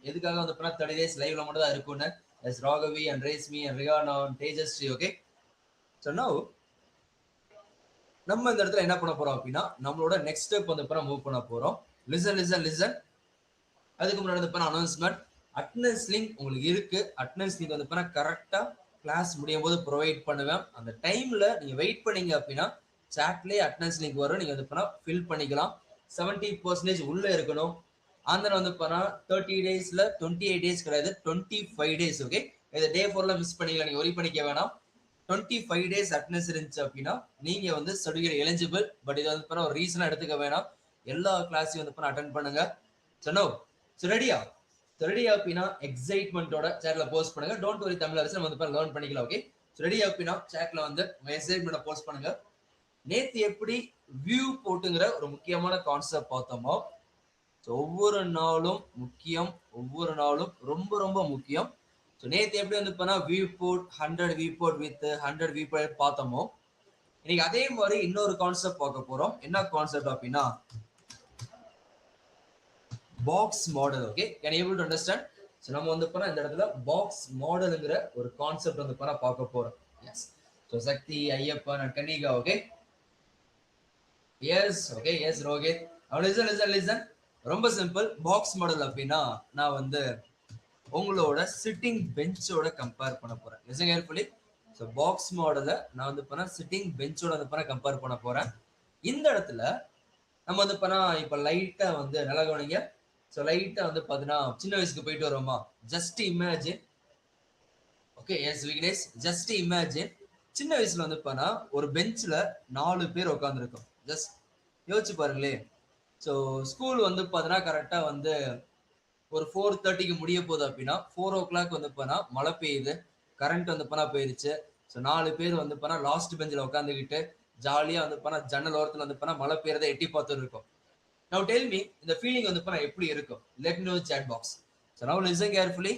எதுக்காக வந்து 30 days லைவ்ல மட்டும் தான் இருக்கும்னு. Yes Raghavi and Reshmi and Riyana and Tejashree. Okay, so now நம்ம இந்த இடத்துல என்ன பண்ண போறோம் அப்படின்னா நம்மளோட நெக்ஸ்ட் ஸ்டெப் வந்து மூவ் பண்ண போறோம். லிசன். அதுக்கு முன்னாடி வந்து அனௌன்ஸ்மெண்ட். அட்டெண்டன்ஸ் லிங்க் உங்களுக்கு இருக்கு. அட்டெண்டன்ஸ் லிங்க் வந்து கரெக்டா கிளாஸ் முடியும் போது ப்ரொவைட் பண்ணுவேன். அந்த டைம்ல நீங்க வெயிட் பண்ணீங்க அப்படின்னா சாட்லயே அட்டெண்டன்ஸ் லிங்க் வரும். நீங்க வந்து ஃபில் பண்ணிக்கலாம். 70% உள்ள இருக்கணும். அந்த வந்து 30 daysல 28 days கிடையாது, 25 days. ஓகே, இதை டே 4ல மிஸ் பண்ணிக்கலாம், நீங்க ஒரி பண்ணிக்க வேணாம். 25 days அட்டெண்டன்ஸ் இருந்துச்சு அப்படின்னா நீங்க வந்து சர்டிஃபிகேட் எலிஜிபிள். பட் இதை வந்து ஒரு ரீசனா எடுத்துக்க வேணாம். எல்லா கிளாஸையும் வந்து அட்டென்ட் பண்ணுங்க. சொன்னோ ரெடியா? ரெடியா அப்படின்னா எக்ஸைட்மெண்டோட சேட்ல போஸ்ட் பண்ணுங்க. டோன்ட் வரி, தமிழ் அரசு நம்ம வந்து லேர்ன் பண்ணிக்கலாம். ஓகே, ரெடியா அப்படின்னா சேட்ல வந்து எக்ஸைட்மெண்ட போஸ்ட் பண்ணுங்க. நேத்து எப்படி வியூ போட்டுங்கிற ஒரு முக்கியமான கான்செப்ட் பார்த்தோமோ, ஒவ்வொரு நாளும் முக்கியம், ஒவ்வொரு நாளும் ரொம்ப ரொம்ப முக்கியம். ஸோ நேற்று எப்படி வந்து viewport 100 viewport with 100 viewport பார்த்தோமோ, இன்னைக்கு அதே மாதிரி இன்னொரு கான்செப்ட் பார்க்க போறோம். என்ன கான்செப்ட் அப்படின்னா box model. Okay, can able to understand? So நம்ம வந்து இந்த இடத்துல பாக்ஸ் மாடலுங்கிற ஒரு கான்செப்ட் வந்து பார்க்க போறோம். Yes, so Shakti, Ayyappan and Kannika. Okay, yes. Okay, yes Rohit. Listen. ரொம்ப சிம்பிள். பாக்ஸ் மாடல் அப்படின்னா நான் வந்து உங்களோட சிட்டிங் பெஞ்சோட கம்பேர் பண்ண போறேன். Listen carefully. ஸோ பாக்ஸ் மாடலை நான் வந்து சிட்டிங் பெஞ்சோட வந்து கம்பேர் பண்ண போறேன். இந்த இடத்துல நம்ம வந்து இப்ப லைட்டா வந்து நல்லா கவனிங்க. ஸோ லைட்டா வந்து பார்த்தீங்கன்னா சின்ன வயசுக்கு போயிட்டு வரோமா? Just imagine. Okay, yes Vignesh. Just imagine சின்ன வயசுல வந்து ஒரு பெஞ்ச்ல 4 பேர் உட்காந்துருக்கோம். ஜஸ்ட் யோசிச்சு பாருங்களே. ஸோ ஸ்கூல் வந்து பார்த்தீங்கன்னா கரெக்டா வந்து ஒரு 4:30க்கு முடிய போகுது அப்படின்னா 4 o'clock வந்து மழை பெய்யுது, கரண்ட் வந்து போயிருச்சு. ஸோ 4 பேர் வந்து லாஸ்ட் பெஞ்சில் உட்காந்துக்கிட்டு ஜாலியா வந்து ஜன்னல் ஓரத்துல வந்து மழை பெய்யறதை எட்டி பார்த்துட்டு இருக்கோம். நவ் டெல் மீ, இந்த ஃபீலிங் வந்து எப்படி இருக்கும்? Let me know chat box. So now listen carefully.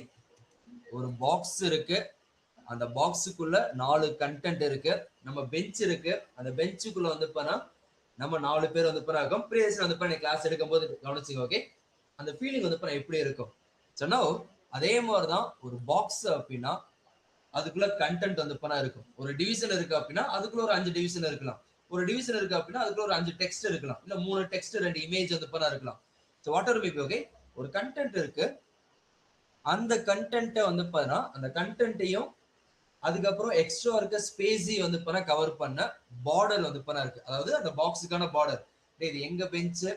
ஒரு பாக்ஸ் இருக்கு, அந்த பாக்ஸுக்குள்ள 4 கண்டென்ட் இருக்கு. நம்ம பெஞ்ச் இருக்கு, அந்த பெஞ்சுக்குள்ள வந்து நம்ம 4 பேர் வந்து இருக்கோம். ப்ரீவியஸ்ல வந்து கிளாஸ் எடுக்கும் போது கவனிச்சுங்க. ஓகே, அந்த ஃபீலிங் வந்து எப்படி இருக்கும்? சொன்னா அதே மாதிரிதான் ஒரு பாக்ஸ் அப்படின்னா அதுக்குள்ள கண்டென்ட் வந்து இருக்கும். ஒரு டிவிஷன் இருக்கு அப்படின்னா அதுக்குள்ள ஒரு 5 டிவிஷன் இருக்கலாம். ஒரு டிவிஷன் இருக்கு அப்படின்னா அதுக்குள்ள ஒரு 5 டெக்ஸ்ட் இருக்கலாம், இல்ல 3 டெக்ஸ்ட் 2 இமேஜ் வந்து இருக்கலாம். So what or maybe. Okay, ஒரு கண்டென்ட் இருக்கு. அந்த கண்டென்ட்டை வந்து அந்த கண்டென்ட்டையும் அதுக்கப்புறம் எக்ஸ்ட்ரா இருக்க ஸ்பேஸி வந்து கவர் பண்ண பார்டர் வந்து இருக்கு. அதாவது அந்த பாக்ஸுக்கான பார்டர். இது எங்க பெஞ்சு,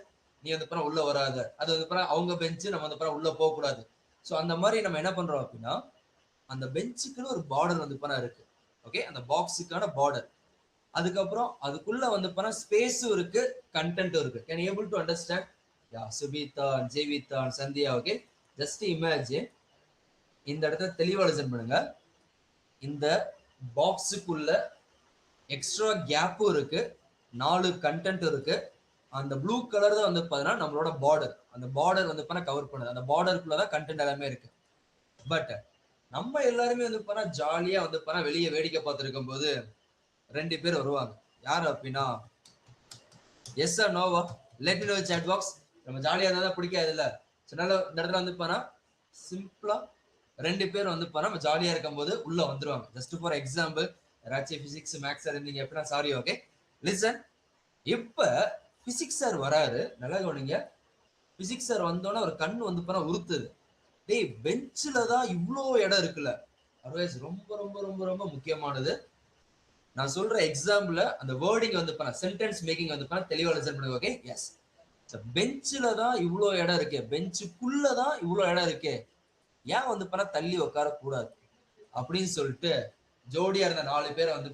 நீ வந்து உள்ள வராத. அது வந்து அவங்க பெஞ்சு, நம்ம வந்து உள்ள போக கூடாது. ஸோ அந்த மாதிரி நம்ம என்ன பண்றோம் அப்படின்னா அந்த பெஞ்சுக்குன்னு ஒரு பார்டர் வந்து இருக்கு. ஓகே, அந்த பாக்ஸுக்கான பார்டர். அதுக்கப்புறம் அதுக்குள்ள வந்து ஸ்பேஸும் இருக்கு, கண்டென்ட்டும் இருக்கு. Can able to understand? Yeah, Subitha, Jaivitha, Sandhya. Okay, just imagine. இந்த இடத்துல தெளிவா லிசன் பண்ணுங்க. இந்த பாக்ஸுக்குள்ள எக்ஸ்ட்ரா கேப்பும் இருக்கு, 4 கண்டென்ட் இருக்கு. அந்த ப்ளூ கலர் தான் வந்து பார்த்தீங்கன்னா நம்மளோட பார்டர். அந்த பார்டர் வந்து கவர் பண்ணுது. அந்த பார்டருக்குள்ளதான் கண்டென்ட் எல்லாமே இருக்கு. பட் நம்ம எல்லாருமே வந்து ஜாலியா வந்து வெளியே வேடிக்கை பார்த்துருக்கும் போது 2 பேர் வருவாங்க. யாரு அப்படின்னா எஸ் ஆர் நோவா? Let me know chat box. நம்ம ஜாலியா இருந்தா பிடிக்காது இல்ல. அதனால இந்த இடத்துல வந்து சிம்பிளா 2 பேர் வந்து நம்ம ஜாலியா இருக்கும் போது உள்ள வந்துருவாங்க. ஜஸ்ட் ஃபார் எக்ஸாம்பிள், யாராச்சும் பிசிக்ஸ் மேக்ஸ் இருந்தீங்க அப்படின்னா சாரி. Okay, listen. இப்ப பிசிக்ஸ் சார் வராரு, நல்லா கவனிங்க. பிசிக்ஸ் சார் வந்தோன்னா ஒரு கண்ணு வந்து உறுத்துது. டேய், பெஞ்சில தான் இவ்வளோ இடம் இருக்குல்ல. அதர்வைஸ் ரொம்ப ரொம்ப ரொம்ப ரொம்ப முக்கியமானது. நான் சொல்ற எக்ஸாம்பிள் அந்த வேர்டிங் வந்து சென்டென்ஸ் மேக்கிங் வந்து தெளிவா லிசன் பண்ணுங்க. Okay, S. பெஞ்சில தான் இவ்வளோ இடம் இருக்கு, பெஞ்சுக்குள்ளதான் இவ்வளோ இடம் இருக்கு, ஏன் வந்து தள்ளி உட்கார கூடாது அப்படின்னு சொல்லிட்டு ஜோடியா இருந்த 4 பேரை வந்து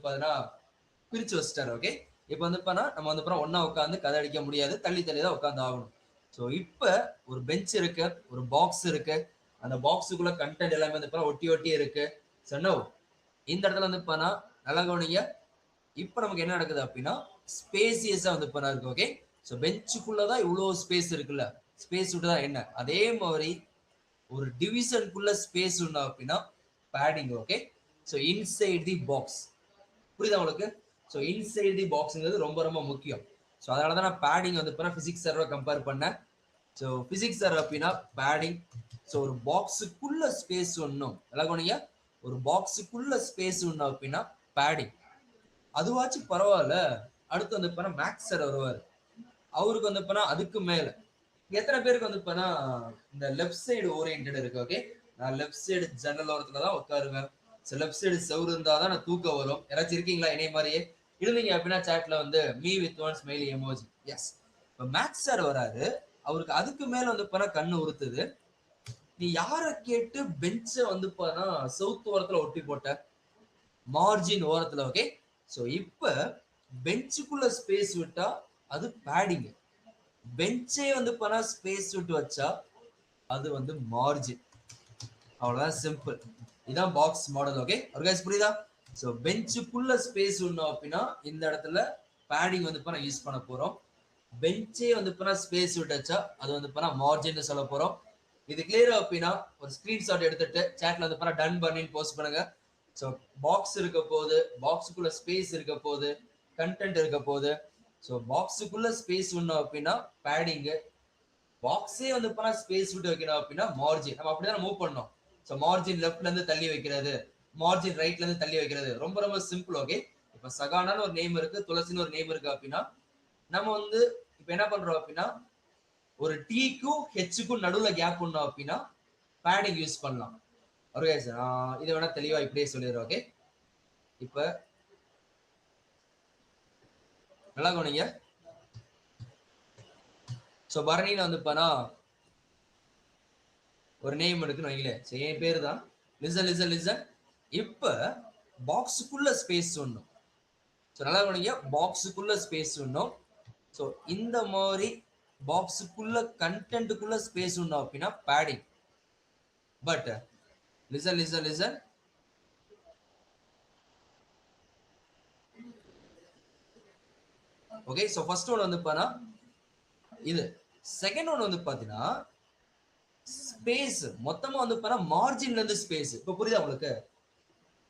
பிரிச்சு வச்சிட்டாரு. ஓகே, இப்ப வந்து நம்ம வந்து ஒன்னா உட்காந்து கதை அடிக்க முடியாது, தள்ளி தள்ளி தான் உட்காந்து ஆகணும். ஸோ இப்ப ஒரு பெஞ்ச் இருக்கு, ஒரு பாக்ஸ் இருக்கு. அந்த பாக்ஸுக்குள்ள கண்டென்ட் எல்லாமே வந்து ஒட்டி ஒட்டி இருக்கு. சொன்னோ இந்த இடத்துல வந்து நல்லா கவனிங்க. இப்ப நமக்கு என்ன நடக்குது அப்படின்னா ஸ்பேசியஸா வந்து இருக்கு. ஓகே, ஸோ பெஞ்சுக்குள்ளதான் இவ்வளவு ஸ்பேஸ் இருக்குல்ல, ஸ்பேஸ் விட்டுதான் என்ன. அதே மாதிரி ஒரு டிவிஷனுக்குள்ள ஸ்பேஸ் உண்டா அப்படின்னா padding. Okay, so inside the box. புரியுதா உங்களுக்கு? ஸோ இன்சைட் தி பாக்ஸ்ங்கிறது ரொம்ப ரொம்ப முக்கியம். ஸோ அதனால தான் நான் பேடிங் வந்து பிசிக்ஸ் சாரோட கம்பேர் பண்ணேன். ஸோ பிசிக்ஸ் சார் அப்படின்னா பேடிங், ஸோ ஒரு பாக்ஸுக்குள்ள ஸ்பேஸ் ஒன்றும் எல்லாம் ஒரு பாக்ஸுக்குள்ள ஸ்பேஸ் ஒன்றும் அப்படின்னா பேடிங். அதுவாச்சும் பரவாயில்ல. அடுத்து வந்து இப்ப மேக்ஸ் சார் வருவாரு. அவருக்கு வந்து இப்ப அதுக்கு மேல எத்தனை பேருக்கு வந்து இப்ப இந்த லெஃப்ட் சைடு ஓரியன்டட் இருக்கு. ஓகே, நான் லெஃப்ட் சைடு ஜன்னல் ஓரத்துல தான் உட்காருவேன். லெஃப்ட் சைடு செவரு இருந்தா தான் நான் தூக்கம் வரும். யாராச்சும் இருக்கீங்களா என்னைய மாதிரியே? இருந்தீங்க அப்படின்னா சாட்ல வந்து me with one smiley emoji. Yes. இப்ப மேக்ஸ் சார் வராரு. அவருக்கு அதுக்கு மேல வந்து இப்ப கண்ணு உறுத்துது. நீ யார கேட்டு பெஞ்ச வந்து இப்ப சவுத் ஓரத்துல ஒட்டி போட்ட? மார்ஜின் ஓரத்துல. ஓகே, சோ இப்ப பெஞ்சுக்குள்ள ஸ்பேஸ் விட்டா அது பேடிங். பெஞ்சே வந்து ஸ்பேஸ் விட்டு வச்சா அது வந்து மார்ஜின். அவ்வளவுதான், சிம்பிள். இதான் பாக்ஸ் மாடல். ஓகே, ஒரு கைஸ் புரியுதா? சோ பெஞ்சுக்குள்ள ஸ்பேஸ் ஒண்ணும் அப்படின்னா இந்த இடத்துல பேடிங் வந்து யூஸ் பண்ண போறோம். பெஞ்சே வந்து ஸ்பேஸ் விட்டு வச்சா அது வந்து மார்ஜின் சொல்ல போறோம். இது கிளியரா அப்படின்னா ஒரு ஸ்கிரீன்ஷாட் எடுத்துட்டு சாட்ல வந்து டன் பண்ணின்னு போஸ்ட் பண்ணுங்க. ஸோ பாக்ஸ் இருக்க போது, பாக்ஸுக்குள்ள ஸ்பேஸ் இருக்க போது, கண்டென்ட் இருக்க போது. ஸோ பாக்ஸுக்குள்ள ஸ்பேஸ் ஒண்ணும் அப்படின்னா பேடிங்கு, பாக்ஸே வந்து ஸ்பேஸ் விட்டு வைக்கணும் அப்படின்னா மார்ஜின். நம்ம அப்படிதான் மூவ் பண்ணோம். ஸோ மார்ஜின் லெஃப்ட்ல இருந்து தள்ளி வைக்கிறது, மார்ஜின் ரைட்ல இருந்து தள்ளி வைக்கிறது ரொம்ப ரொம்ப சிம்பிள். ஓகே, இப்ப சகானான்னு ஒரு நேம் இருக்கு, துளசின்னு ஒரு நேம் இருக்கு அப்படின்னா நம்ம வந்து இப்ப என்ன பண்றோம் அப்படின்னா ஒரு டீக்கும் ஹெச்சுக்கும் நடுவுல கேப் பண்ணோம் அப்படின்னா பேடிங் யூஸ் பண்ணலாம். ஓகே சார், இதை வேணா தெளிவா இப்படியே சொல்லிடுறோம். ஓகே, இப்ப நல்லா கவனிங்க. சோ பரணின்னு வந்து ஒரு நேம் இருக்குன்னு வைங்களேன். என் பேரு தான். Listen listen listen. இப்ப பாக்ஸுக்குள்ள ஸ்பேஸ் ஒண்ணும். ஸோ நல்லா கவனிங்க, பாக்ஸுக்குள்ள ஸ்பேஸ் ஒண்ணும். ஸோ இந்த மாதிரி பாக்ஸுக்குள்ள கண்டென்ட்டுக்குள்ள ஸ்பேஸ் ஒண்ணும் அப்படின்னா padding. But listen listen listen. Okay, so first one வந்து இது. செகண்ட் ஒன் வந்து பாத்தீங்கன்னா ஸ்பேஸ் மொத்தமா வந்து மார்ஜின்ல இருந்து ஸ்பேஸ். இப்ப புரியுதா உங்களுக்கு?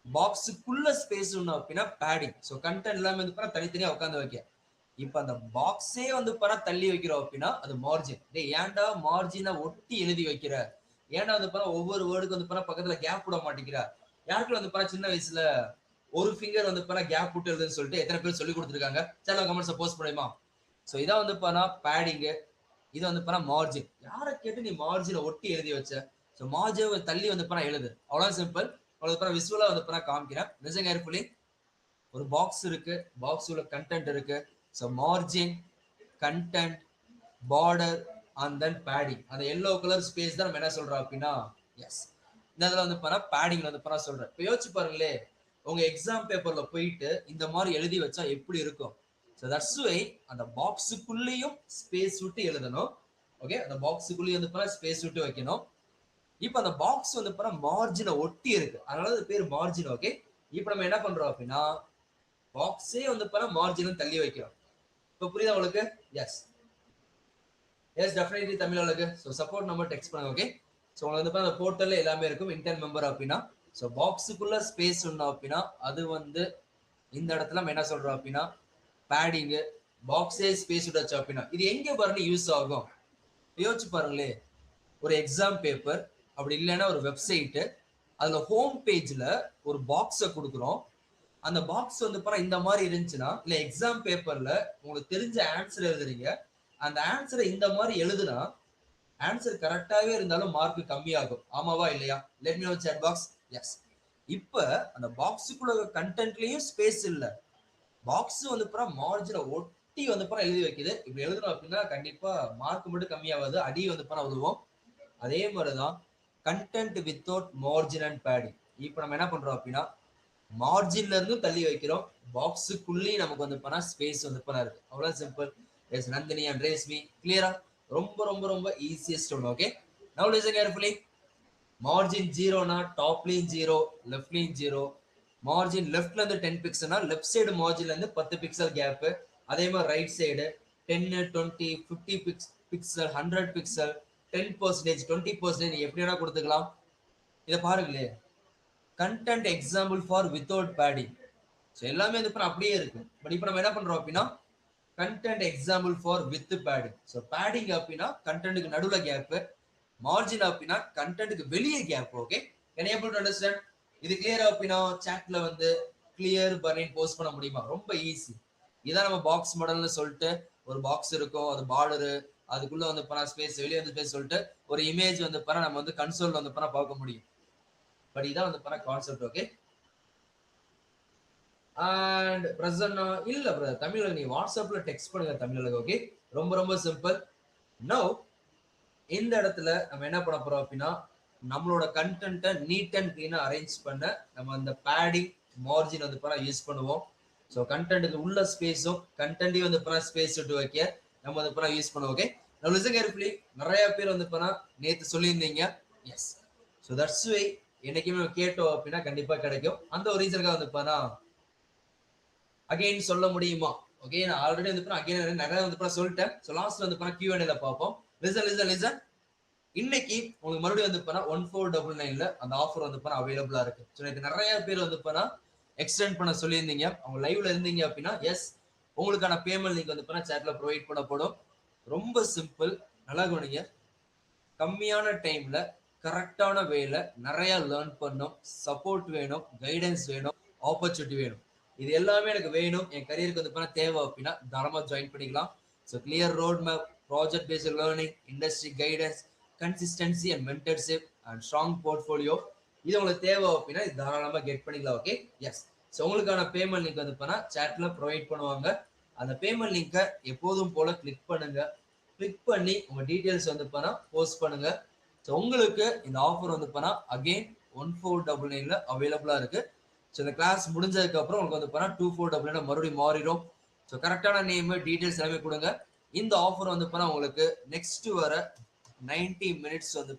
பாக்ஸுக்குள்ள ஸ்பேஸ் ஒண்ணு அப்படின்னா பேடிங். ஸோ கண்டென்ட் எல்லாமே வந்து தனித்தனியா உட்காந்து வைக்க. இப்ப அந்த பாக்ஸே வந்து தள்ளி வைக்கிறோம் அப்படின்னா அது மார்ஜின். ஏன்டா மார்ஜினை ஒட்டி எழுதி வைக்கிற? ஏன்டா வந்து ஒவ்வொரு வேர்டுக்கு வந்து பக்கத்துல கேப் விட மாட்டேங்கிற? யாருக்கு வந்து சின்ன வயசுல ஒரு ஃபிங்கர் வந்து கேப் விட்டு எழுதுன்னு சொல்லிட்டு எத்தனை பேர் சொல்லி கொடுத்துருக்காங்க? சேனல் கமெண்ட்ஸ் போஸ்ட் பண்ணுமா? ஸோ இதான் வந்து பேடிங்கு, இது வந்து மார்ஜின். யாரை கேட்டு நீ மார்ஜினை ஒட்டி எழுதி வச்ச? ஸோ மார்ஜினை தள்ளி வந்து எழுது. அவ்வளவு சிம்பிள். அவ்வளவு விசுவலா வந்து காமிக்கிறேன். Listen carefully. ஒரு பாக்ஸ் இருக்கு, பாக்ஸ் உள்ள கண்டென்ட் இருக்கு. So margin, content, border and then padding. அந்த எல்லோ கலர் ஸ்பேஸ் தான் நம்ம என்ன சொல்றோம் அப்படின்னா எஸ். இந்த இதுல வந்து பேடிங் வந்து சொல்றேன். இப்போ யோசிச்சு பாருங்களே, உங்க எக்ஸாம் பேப்பர்ல போயிட்டு இந்த மாதிரி எழுதி வச்சா எப்படி இருக்கும்? ஸோ தட்ஸ் வை அந்த பாக்ஸுக்குள்ளேயும் ஸ்பேஸ் விட்டு எழுதணும். ஓகே, அந்த பாக்ஸுக்குள்ளேயும் வந்து ஸ்பேஸ் விட்டு வைக்கணும். இப்போ அந்த பாக்ஸ் வந்து மார்ஜினை ஒட்டி இருக்கு, அதனால அது பேர் மார்ஜின். ஓகே, இப்போ நம்ம என்ன பண்றோம் அப்படின்னா பாக்ஸே வந்து மார்ஜின் தள்ளி வைக்கிறோம். இப்போ புரியுதா உங்களுக்கு? எஸ் எஸ், டெஃபினெட்லி தமிழ் உங்களுக்கு. ஸோ சப்போர்ட் நம்பர் டெக்ஸ்ட் பண்ணுங்க. ஓகே, ஸோ உங்களுக்கு வந்து அந்த போர்ட்டல்ல எல்லாமே இருக்கும். இன்டென் மெம்பர் அப்படின்னா ஸோ பாக்ஸுக்குள்ள ஸ்பேஸ் ஒன்று அப்படின்னா அது வந்து இந்த இடத்துல நம்ம என்ன சொல்றோம் அப்படின்னா பேடிங்கு. பாக்ஸே ஸ்பேஸ் விட்டாச்சு அப்படின்னா இது எங்க பாருங்க யூஸ் ஆகும்? யோசிச்சு பாருங்களே, ஒரு எக்ஸாம் பேப்பர் அப்படி இல்லைன்னா ஒரு வெப்சைட்டு, அதுல ஹோம் பேஜ்ல ஒரு பாக்ஸை கொடுக்குறோம். அந்த பாக்ஸ் வந்து இந்த மாதிரி இருந்துச்சுன்னா, இல்ல எக்ஸாம் பேப்பர்ல உங்களுக்கு தெரிஞ்ச ஆன்சர் எழுதுறீங்க, அந்த ஆன்சரை இந்த மாதிரி எழுதுனா ஆன்சர் கரெக்டாவே இருந்தாலும் மார்க் கம்மியாகும். ஆமாவா இல்லையா? Let me know chat box. Yes. இப்ப அந்த பாக்ஸுக்குள்ள கண்டென்ட்லயும் ஸ்பேஸ் இல்ல, பாக்ஸ் வந்து மார்ஜினை ஒட்டி வந்து எழுதி வைக்குது. இப்படி எழுதணும் அப்படின்னா கண்டிப்பா மார்க் மட்டும் கம்மியாவது, அடி வந்து விழுவோம். அதே மாதிரிதான் content without margin and padding. இப்ப நம்ம என்ன பண்றோம் அப்படின்னா மார்ஜின்ல இருந்து தள்ளி வைக்கிறோம், பாக்ஸுக்குள்ளேயும் நமக்கு வந்து ஸ்பேஸ் வந்து இருக்கு. அவ்வளவு simple. Yes Nandhini and Reshmi, கிளியரா? ரொம்ப ரொம்ப ரொம்ப easiest one. Okay, now listen carefully. Margin ஜீரோனா டாப்லயும் ஜீரோ, லெஃப்ட்லயும் ஜீரோ. மார்ஜின் லெஃப்ட்ல இருந்து 10 பிக்சல்னா லெஃப்ட் சைடு மார்ஜின்ல இருந்து 10 பிக்சல் கேப். அதே மாதிரி ரைட் சைடு 10, 20, 50 பிக்சல், 100 பிக்சல், 10%, 20% எப்படி வேணா கொடுத்துக்கலாம். இதை பாருங்களே, content example for without padding. So எல்லாமே வந்து அப்படியே இருக்கு. பட் இப்போ நம்ம என்ன பண்றோம் அப்படின்னா content example for with padding. So padding அப்படின்னா கண்டென்ட்டுக்கு நடுவில் கேப், மார்ஜின் அப்படின்னா கண்டென்ட்க்கு வெளியே gap. Okay, can you able to understand? இது கிளியரா அப்படின்னா சாட்ல வந்து கிளியர் பர்னிங் போஸ்ட் பண்ண முடியுமா? ரொம்ப ஈஸி. இதான் நம்ம பாக்ஸ் மாடல்னு சொல்லிட்டு ஒரு பாக்ஸ் இருக்கும், அது பார்டரு, அதுக்குள்ள வந்து பண்ணா ஸ்பேஸ், வெளியே வந்து ஸ்பேஸ் சொல்லிட்டு ஒரு இமேஜ் வந்து பண்ணா நம்ம வந்து கன்சோல் வந்து பண்ணா பார்க்க முடியும். பட் இதான் வந்து பண்ணா கான்செப்ட். ஓகே, அண்ட் பிரசன்னா இல்ல பிரதர், தமிழ்ல நீ வாட்ஸ்அப்ல டெக்ஸ்ட் பண்ணுங்க தமிழ்ல. ஓகே, ரொம்ப ரொம்ப சிம்பிள். நவ் இந்த இடத்துல நம்ம என்ன பண்ண போறோம் அப்படின்னா நம்மளோட கண்டென்ட்டை நீட் அண்ட் கிளீனா அரேஞ்ச் பண்ண நம்ம அந்த பேடிங் மார்ஜின் வந்து பண்ணா யூஸ் பண்ணுவோம். ஸோ கண்டென்ட்டுக்கு உள்ள ஸ்பேஸும் கண்டென்ட்டையும் வந்து பண்ணா ஸ்பேஸ் விட்டு வைக்க நம்ம வந்து பண்ணா யூஸ் பண்ணுவோம். ஓகே, நம்ம லிசன் கேர்ஃபுல்லி. நிறைய பேர் வந்து பண்ணா நேத்து சொல்லியிருந்தீங்க. எஸ், ஸோ தட்ஸ் வை என்னைக்குமே கேட்டோம் அப்படின்னா கண்டிப்பா கிடைக்கும். அந்த ஒரு ரீசனுக்காக வந்து பண்ணா அகைன் சொல்ல முடியுமா? ஓகே, நான் ஆல்ரெடி வந்து அகைன் நிறைய வந்து சொல்லிட்டேன். ஸோ லாஸ்ட் வந்து Q&A பார்ப்போம். Listen listen listen. இன்னைக்கு உங்களுக்கு மறுபடியும் வந்து 1499ல அந்த ஆஃபர் வந்து அவைலபிளா இருக்கு. ஸோ நேற்று நிறைய பேர் வந்து எக்ஸ்டெண்ட் பண்ண சொல்லியிருந்தீங்க. அவங்க லைவ்ல இருந்தீங்க அப்படின்னா எஸ், உங்களுக்கான பேமெண்ட் லிங்க் வந்து சேட்ல ப்ரொவைட் பண்ணப்படும். ரொம்ப சிம்பிள், நல்லா கவனிங்க. கம்மியான டைம்ல கரெக்டான வேல நிறைய லேர்ன் பண்ணும், சப்போர்ட் வேணும், கைடன்ஸ் வேணும், ஆப்பர்ச்சுனிட்டி வேணும். இது எல்லாமே எனக்கு வேணும், என் கரியருக்கு வந்து தேவை அப்படின்னா தாராளமா ஜாயின் பண்ணிக்கலாம். So clear road map, project based learning, industry guidance, consistency and mentorship and strong portfolio, இது உங்களுக்கு தேவை அப்படின்னா இது தாராளமா கெட் பண்ணிக்கலாம். Okay, yes. ஸோ உங்களுக்கான பேமெண்ட் லிங்க் வந்து சேட்ல ப்ரொவைட் பண்ணுவாங்க. அந்த பேமெண்ட் லிங்கை எப்போதும் போல கிளிக் பண்ணுங்க. கிளிக் பண்ணி உங்க டீடைல்ஸ் வந்து போஸ்ட் பண்ணுங்க. ஸோ உங்களுக்கு இந்த ஆஃபர் வந்து அகைன் 1499ல அவைலபிளா இருக்கு. ஸோ இந்த கிளாஸ் முடிஞ்சதுக்கு அப்புறம் உங்களுக்கு வந்து 2499 மறுபடியும் மாறிடும். ஸோ கரெக்டான நேம் டீடைல்ஸ் எல்லாமே கொடுங்க. இந்த ஆஃபர் வந்து உங்களுக்கு நெக்ஸ்ட் வர 90 மினிட்ஸ் வந்து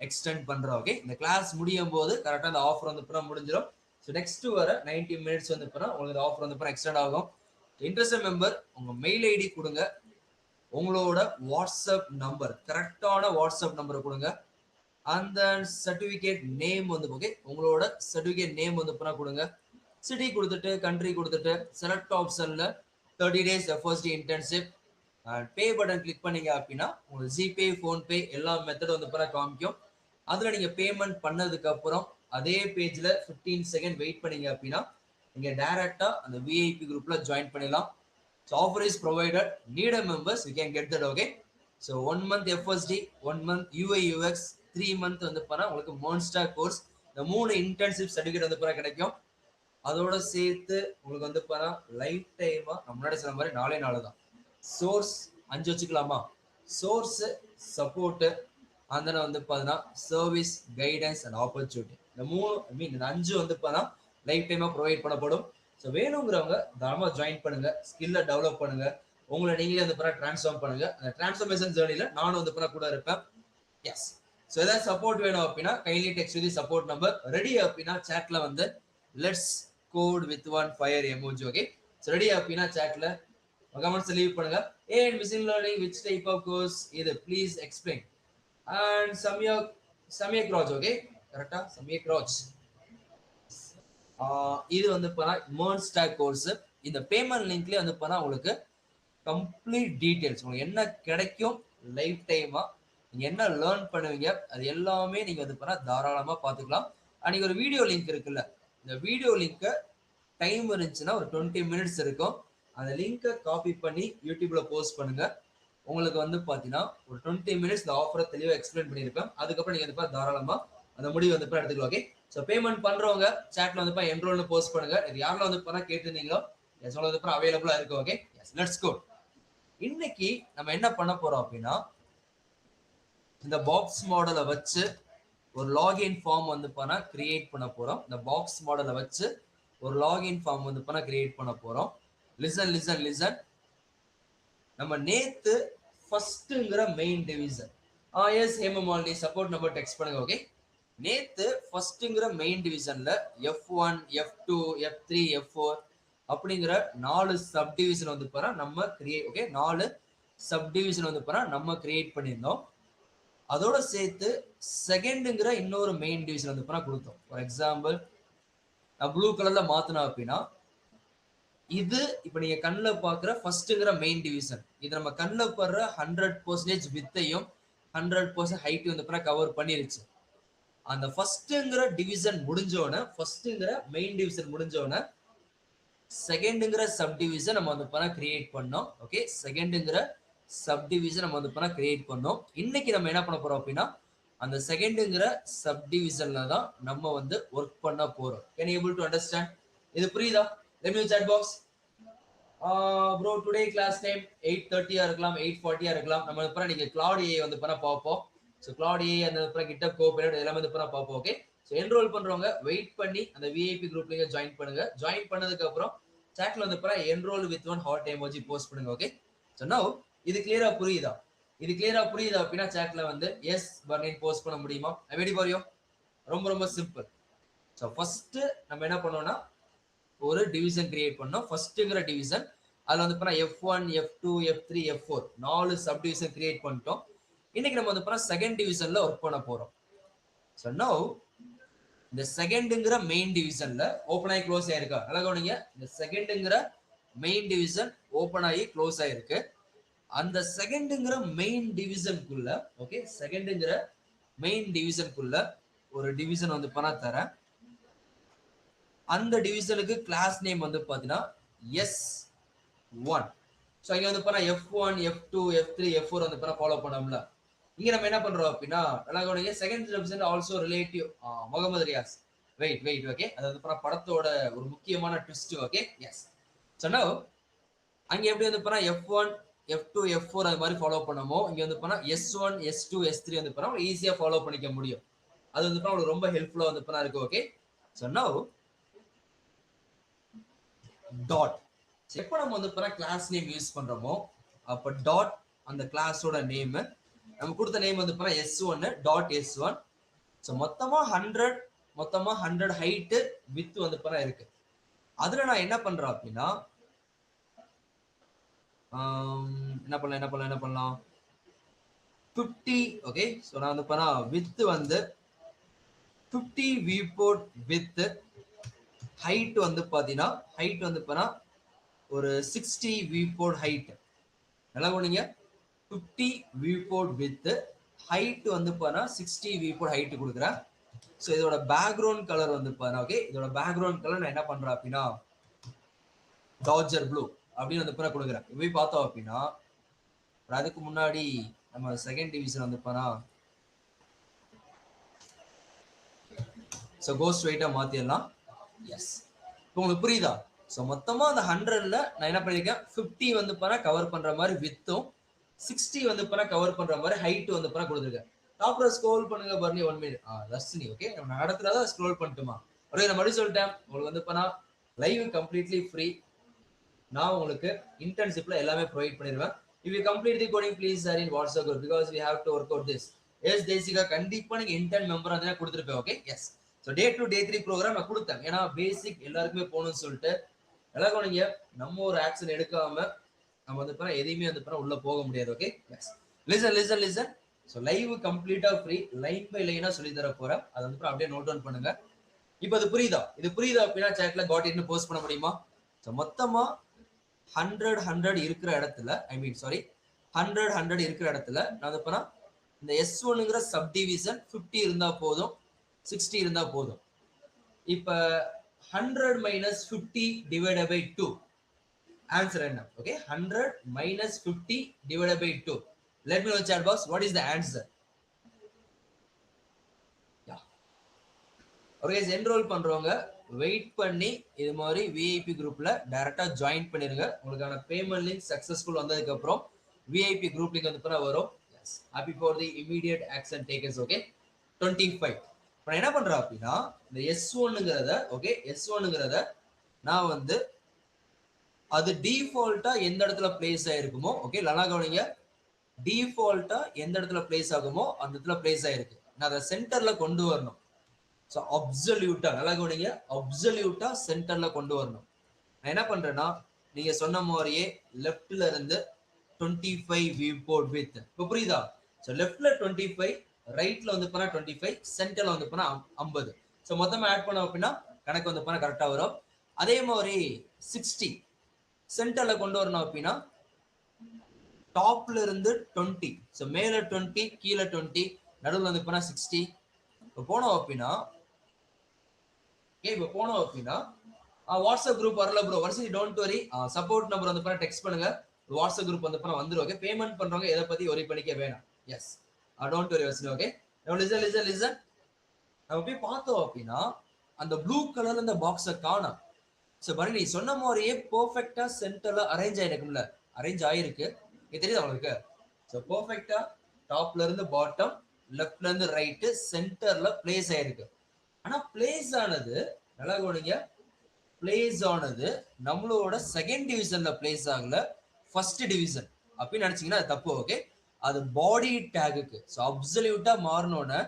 எக்ஸ்டெண்ட் பண்றோம். ஓகே, இந்த கிளாஸ் முடியும் போது கரெக்டா இந்த ஆஃபர் வந்து முடிஞ்சிடும். ஸோ நெக்ஸ்ட் வர 90 மினிட்ஸ் வந்து உங்களுக்கு இந்த ஆஃபர் வந்து எக்ஸ்டெண்ட் ஆகும். இன்ட்ரெஸ்ட் மெம்பர் உங்க மெயில் ஐடி கொடுங்க, உங்களோட வாட்ஸ்அப் நம்பர், கரெக்டான வாட்ஸ்அப் நம்பரை கொடுங்க. அந்த சர்டிபிகேட் நேம் வந்து ஓகே, உங்களோட சர்டிபிகேட் நேம் வந்து கொடுங்க. சிட்டி கொடுத்துட்டு கண்ட்ரி கொடுத்துட்டு செலக்ட் ஆப்ஷன்ல 30 days FST internship and pay button click பண்ணீங்க அப்படின்னா உங்களுக்கு ஜிபே, ஃபோன்பே எல்லா மெத்தட் வந்து காமிக்கும். அதுல நீங்க பேமெண்ட் பண்ணதுக்கு அப்புறம் அதே பேஜ்ல 15 செகண்ட் வெயிட் பண்ணீங்க அப்படின்னா நீங்க டைரக்டா அந்த விஐபி குரூப்ல ஜாயின் பண்ணிடலாம். So offer is provided, need members you can get that. Okay, so 1 month FSD, 1 month UI UX, 3 month வந்து உங்களுக்கு மான்ஸ்டர் கோர்ஸ், இந்த 3 இன்டர்ன்ஷிப் சர்டிஃபிகேட் வந்து கிடைக்கும். அதோட சேர்த்து உங்களுக்கு வந்து லைஃப் டைமா முன்னாடி சொன்ன மாதிரி 4 நாள் தான். சோர்ஸ் 5 வச்சுக்கலாமா? சோர்ஸ், சப்போர்ட், அந்த வந்து சர்வீஸ், கைடன்ஸ் அண்ட் ஆப்பர்ச்சுனிட்டி, இந்த 3 இந்த 5 வந்து லைஃப் டைமா ப்ரொவைட் பண்ணப்படும். ஸோ வேணுங்கிறவங்க தாராளமாக ஜாயின் பண்ணுங்க, ஸ்கில்லை டெவலப் பண்ணுங்க, உங்களை நீங்களே வந்து டிரான்ஸ்ஃபார்ம் பண்ணுங்க. அந்த டிரான்ஸ்ஃபர்மேஷன் ஜேர்னில நானும் வந்து கூட இருப்பேன். எஸ், ஸோ ஏதாவது சப்போர்ட் வேணும் அப்படின்னா kindly text with support number. Ready அப்படின்னா சாட்ல வந்து let's code with one fire emoji. Okay, so ready அப்படின்னா சாட்ல கமெண்ட்ஸ் லீவ் பண்ணுங்க. ஏன் machine learning which type of course இது please explain. And Samyak Raj. Okay, கரெக்டா சமயக் ராஜ். இது வந்து மர்ன் ஸ்டாக் கோர்ஸ். இந்த பேமெண்ட் லிங்க்லயே வந்து உங்களுக்கு கம்ப்ளீட் டீடைல்ஸ், உங்களுக்கு என்ன கிடைக்கும் லைஃப் டைமா, நீங்க என்ன லேர்ன் பண்ணுவீங்க, அது எல்லாமே நீங்க வந்து தாராளமா பாத்துக்கலாம். அன்னைக்கு ஒரு வீடியோ லிங்க் இருக்குல்ல, இந்த வீடியோ லிங்கை டைம் இருந்துச்சுன்னா ஒரு 20 மினிட்ஸ் இருக்கும். அந்த லிங்கை காப்பி பண்ணி யூடியூப்ல போஸ்ட் பண்ணுங்க. உங்களுக்கு வந்து பாத்தீங்கன்னா ஒரு 20 மினிட்ஸ் இந்த ஆஃபரை தெளிவா எக்ஸ்பிளைன் பண்ணியிருப்பேன். அதுக்கப்புறம் நீங்க வந்து தாராளமா அந்த முடிவு வந்து எடுத்துக்கலாம். ஓகே, ஸோ பேமெண்ட் பண்றவங்க சாட்ல வந்து என்ரோல்னு போஸ்ட் பண்ணுங்க. இது யாரெல்லாம் வந்து கேட்டிருந்தீங்களோ எஸ் வந்து அவைலபிளா இருக்கு. Okay, yes, let's go. இன்னைக்கு நம்ம என்ன பண்ண போறோம் அப்படின்னா இந்த பாக்ஸ் மாடலை வச்சு ஒரு லாகின் ஃபார்ம் வந்து கிரியேட் பண்ண போறோம். இந்த பாக்ஸ் மாடலை வச்சு ஒரு லாகின் ஃபார்ம் வந்து கிரியேட் பண்ண போறோம். Listen listen listen. நம்ம நேத்து ஃபர்ஸ்ட்ங்கிற main division, yes Hemamalini support number text பண்ணுங்க. ஓகே, நேத்து ஃபர்ஸ்ட்ங்கிற main டிவிஷன்ல F1, F2, F3, F4 அப்படிங்கிற 4 சப் டிவிஷன் வந்து நம்ம கிரியேட், ஓகே, 4 சப் டிவிஷன் வந்து நம்ம கிரியேட் பண்ணியிருந்தோம். அதோட சேர்த்து செகண்ட்ங்கிற இன்னொரு மெயின் டிவிஷன் வந்து கொடுத்தோம். ஃபார் எக்ஸாம்பிள் நான் ப்ளூ கலர்ல மாத்தினா அப்படின்னா இது இப்ப நீங்க கண்ணில் பாக்குற ஃபர்ஸ்ட்ங்கிற மெயின் டிவிஷன். இது நம்ம கண்ணில் படுற 100% வித்தையும் 100% ஹைட் வந்து பண்ண கவர் பண்ணிருச்சு. அந்த ஃபர்ஸ்ட்ங்கிற டிவிஷன் முடிஞ்சோன ஃபர்ஸ்ட்ங்கிற மெயின் டிவிஷன் முடிஞ்சோன செகண்ட்ங்கிற சப் டிவிஷன் நம்ம வந்து பண்ண கிரியேட் பண்ணோம். ஓகே, செகண்ட்ங்கிற சப் டிவிஷன் நம்ம வந்து பண்ண கிரியேட் பண்ணோம். இன்னைக்கு நம்ம என்ன பண்ண போறோம் அப்படின்னா அந்த செகண்ட்ங்கிற சப் டிவிஷன்ல தான் நம்ம வந்து ஒர்க் பண்ண போறோம். Can you able to understand? இது புரியுதா? Let me chat box. Bro today class time 8:30 இருக்கலாம், 8:40 இருக்கலாம். நம்ம வந்து நீங்க கிளவுட் ஏஐ வந்து பண்ண பார்ப்போம். ஸோ கிளவுட் ஏஐ அந்த கிட்டப் கோஆபரேட் எல்லாமே வந்து பண்ண பார்ப்போம். ஓகே, ஸோ என்ரோல் பண்றவங்க வெயிட் பண்ணி அந்த விஐபி குரூப்ல ஜாயின் பண்ணுங்க. ஜாயின் பண்ணதுக்கு அப்புறம் சாட்ல வந்து பண்ண enrol with one hot emoji post பண்ணுங்க. ஓகே, ஸோ நவ் இது கிளியரா புரியுதா? இது கிளியரா புரியுதா அப்படின்னா சாட்ல வந்து எஸ் பர்னின் போஸ்ட் பண்ண முடியுமா? வெடி ஃபார் யூ. ரொம்ப ரொம்ப சிம்பிள். ஸோ ஃபர்ஸ்ட் நம்ம என்ன பண்ணோம்னா ஒரு டிவிஷன் கிரியேட் பண்ணோம். ஃபர்ஸ்ட்ங்கிற டிவிஷன் அதுல வந்து பண்ண F1, F2, F3, F4 4 sub division create பண்ணிட்டோம். இன்னைக்கு நம்ம வந்து பண்ண செகண்ட் டிவிஷன்ல ஒர்க் பண்ண போறோம். ஸோ நவ் இந்த செகண்ட்ங்கிற மெயின் டிவிஷன்ல ஓப்பன் ஆகி க்ளோஸ் ஆயிருக்கா? நல்லா கவனிங்க. இந்த செகண்ட்ங்கிற மெயின் டிவிஷன் ஓப்பன் ஆகி க்ளோஸ் ஆயிருக்கு. அந்த செகண்ட்ங்கிற மெயின் டிவிஷனுக்குள்ள ஓகே, செகண்ட்ங்கிற மெயின் டிவிஷனுக்குள்ள ஒரு டிவிஷன் வந்து பண்ண தரேன். அந்த டிவிஷனுக்கு கிளாஸ் நேம் வந்து பாத்தீங்கன்னா S1. ஸோ இங்க வந்து பண்ண F1, F2, F3, F4 வந்து பண்ண ஃபாலோ பண்ணோம்ல. இங்க நம்ம என்ன பண்றோம் அப்படின்னா நல்லா கவனிங்க. Second division also relative Muhammad Riyaz. Wait okay, அது வந்து பண்ண படத்தோட ஒரு முக்கியமான twist. Okay, yes. So now அங்க எப்படி வந்து பண்ணா F1, F2, F4 அது மாதிரி ஃபாலோ பண்ணமோ இங்க வந்து பண்ணா S1, S2, S3 வந்து பண்ணா ஈஸியா ஃபாலோ பண்ணிக்க முடியும். அது வந்து பண்ணா ரொம்ப ஹெல்ப்ஃபுல்லா வந்து பண்ணா இருக்கு. Okay, so now dot. எப்போ நம்ம வந்து கிளாஸ் நேம் யூஸ் பண்றோமோ அப்ப டாட் அந்த கிளாஸோட நேம் நம்ம கொடுத்த நேம் வந்து S1 டாட் S1. ஸோ மொத்தமா 100 ஹைட் வித் வந்து இருக்கு. அதுல நான் என்ன பண்றேன் அப்படின்னா என்ன பண்ணலாம் 50. ஓகே, ஸோ நான் வந்து வித் வந்து 50 வியூபோர்ட் வித் ஹைட் வந்து பாத்தீங்கன்னா ஹைட் வந்து ஒரு 60 வியூபோர்ட் ஹைட். நல்லா கவனிங்க. 50 வியூபோர்ட் வித் ஹைட் வந்து 60 வியூபோர்ட் ஹைட் கொடுக்குறேன். ஸோ இதோட பேக்ரவுண்ட் கலர் வந்து ஓகே, இதோட பேக்ரவுண்ட் கலர் நான் என்ன பண்றேன் அப்படின்னா டார்ஜர் ப்ளூ அப்படின்னு வந்து கொடுக்குறேன். இப்படி பார்த்தோம் அப்படின்னா அதுக்கு முன்னாடி நம்ம செகண்ட் டிவிஷன் வந்து ஸோ கோஸ்ட் வெயிட்டா மாத்திடலாம். எஸ், இப்போ உங்களுக்கு புரியுதா? ஸோ மொத்தமா அந்த 100ல நான் என்ன பண்ணிருக்கேன் 50 வந்து கவர் பண்ற மாதிரி வித்தும் 60 வந்து கவர் பண்ற மாதிரி ஹைட் வந்து கொடுத்துருக்கேன். டாப்ல ஸ்க்ரோல் பண்ணுங்க பர்னி 1 மினிட். தர்ஷினி ஓகே, நம்ம நடத்துறதா ஸ்க்ரோல் பண்ணிட்டுமா? ஒரே நான் மறுபடியும் சொல்லிட்டேன் உங்களுக்கு வந்து லைவ் கம்ப்ளீட்லி ஃப்ரீ. நான் உங்களுக்கு இன்டர்ன்ஷிப்ல எல்லாமே ப்ரொவைட் பண்ணிடுவேன். If you complete the coding please sir in WhatsApp group because we have to work out this. Yes Desika கண்டிப்பா நீங்க இன்டர்ன் மெம்பர் வந்து கொடுத்துருப்பேன். Okay, yes. So day 2 day 3 program நான் கொடுத்தேன். ஏன்னா பேசிக் எல்லாருக்குமே போகணும்னு சொல்லிட்டு எல்லாருக்கும் நீங்க நம்ம ஒரு ஆக்ஷன் எடுக்காம நம்ம வந்து எதையுமே வந்து உள்ள போக முடியாது. Okay, yes. Listen. So live கம்ப்ளீட்டா ஃப்ரீ. லைன் பை லைனா சொல்லி தர போறேன். அதை வந்து அப்படியே நோட் டவுன் பண்ணுங்க. இப்போ இது புரியுதா அப்படின்னா சாட்ல காட் இன்னு போஸ்ட் பண்ண முடியுமா? ஸோ மொத்தமா 100 இருக்கிற இடத்துல 100 இருக்கிற இடத்துல நான் வந்து இந்த S1ங்கிற சப் டிவிஷன் 50 இருந்தா போதும், 60 இருந்தா போதும். இப்ப 100 minus 50 divided by 2 ஆன்சர் என்ன? Okay, 100 minus 50 divided by 2. Let me know chat box what is the answer. Okay, enrol பண்றவங்க வெயிட் பண்ணி இது மாதிரி விஐபி குரூப்ல டைரக்டா ஜாயின் பண்ணிருங்க. உங்களுக்கான பேமெண்ட் லிங்க் சக்சஸ்ஃபுல் வந்ததுக்கு அப்புறம் விஐபி குரூப் லிங்க் வந்து வரும். Yes, happy for the immediate action takers. Okay, 25. இப்போ என்ன பண்றேன் அப்படின்னா இந்த S1ங்கிறத ஓகே, S1ங்கிறத நான் வந்து அது டிஃபால்ட்டா எந்த இடத்துல பிளேஸ் ஆயிருக்குமோ ஓகே, நல்லா கவனிங்க. டிஃபால்ட்டா எந்த இடத்துல பிளேஸ் ஆகுமோ அந்த இடத்துல பிளேஸ் ஆயிருக்கு. நான் அதை சென்டர்ல கொண்டு வரணும். ஸோ அப்சல்யூட்டா நல்லா கவனிங்க, அப்சல்யூட்டா சென்டர்ல கொண்டு வரணும். நான் என்ன பண்றேன்னா நீங்க சொன்ன மாதிரியே லெஃப்ட்ல இருந்து 25 வியூ போர்ட் வித். இப்போ புரியுதா? ஸோ லெஃப்ட்ல 25, ரைட்ல வந்து 25, சென்டர்ல வந்து 50. ஸோ மொத்தமா ஆட் பண்ணோம் அப்படின்னா கணக்கு வந்து கரெக்டா வரும். அதே மாதிரி 60 சென்டர்ல கொண்டு வரணும் அப்படின்னா டாப்ல இருந்து 20, ஸோ மேல 20 கீழே 20 நடுவில் வந்து போனா 60. இப்போ போனோம் அப்படின்னா வாட்ஸ்அப் குரூப் வரல ப்ரோ, வரிசை டோன்ட் வரி, சப்போர்ட் நம்பர் வந்து பண்ண டெக்ஸ்ட் பண்ணுங்க, வாட்ஸ்அப் குரூப் வந்து பண்ண வந்துரும். ஓகே, பேமெண்ட் பண்றவங்க எதை பத்தி ஒரி பண்ணிக்க வேணாம். எஸ், டோன்ட் வரி வரிசை. ஓகே, லிசன் நம்ம போய் பார்த்தோம் அப்படின்னா அந்த ப்ளூ கலர்ல இந்த பாக்ஸை காணோம். ஸோ பாரு, நீ சொன்ன மாதிரியே பெர்ஃபெக்டா சென்டர்ல அரேஞ்ச் ஆயிருக்கும்ல, அரேஞ்ச் ஆயிருக்கு, இது தெரியுது உங்களுக்கு. ஸோ பெர்ஃபெக்டா டாப்ல இருந்து பாட்டம், லெஃப்ட்ல இருந்து ரைட்டு, சென்டர்ல பிளேஸ் ஆயிருக்கு. ஆனா பிளேஸ் ஆனது, நல்லா கவனிங்க, பிளேஸ் ஆனது நம்மளோட செகண்ட் டிவிஷன்ல பிளேஸ் ஆகல, ஃபர்ஸ்ட் டிவிஷன் அப்படின்னு நினைச்சீங்கன்னா அது தப்பு. ஓகே, அது பாடி டேகுக்கு, ஸோ அப்சல்யூட்டா மாறணும்னு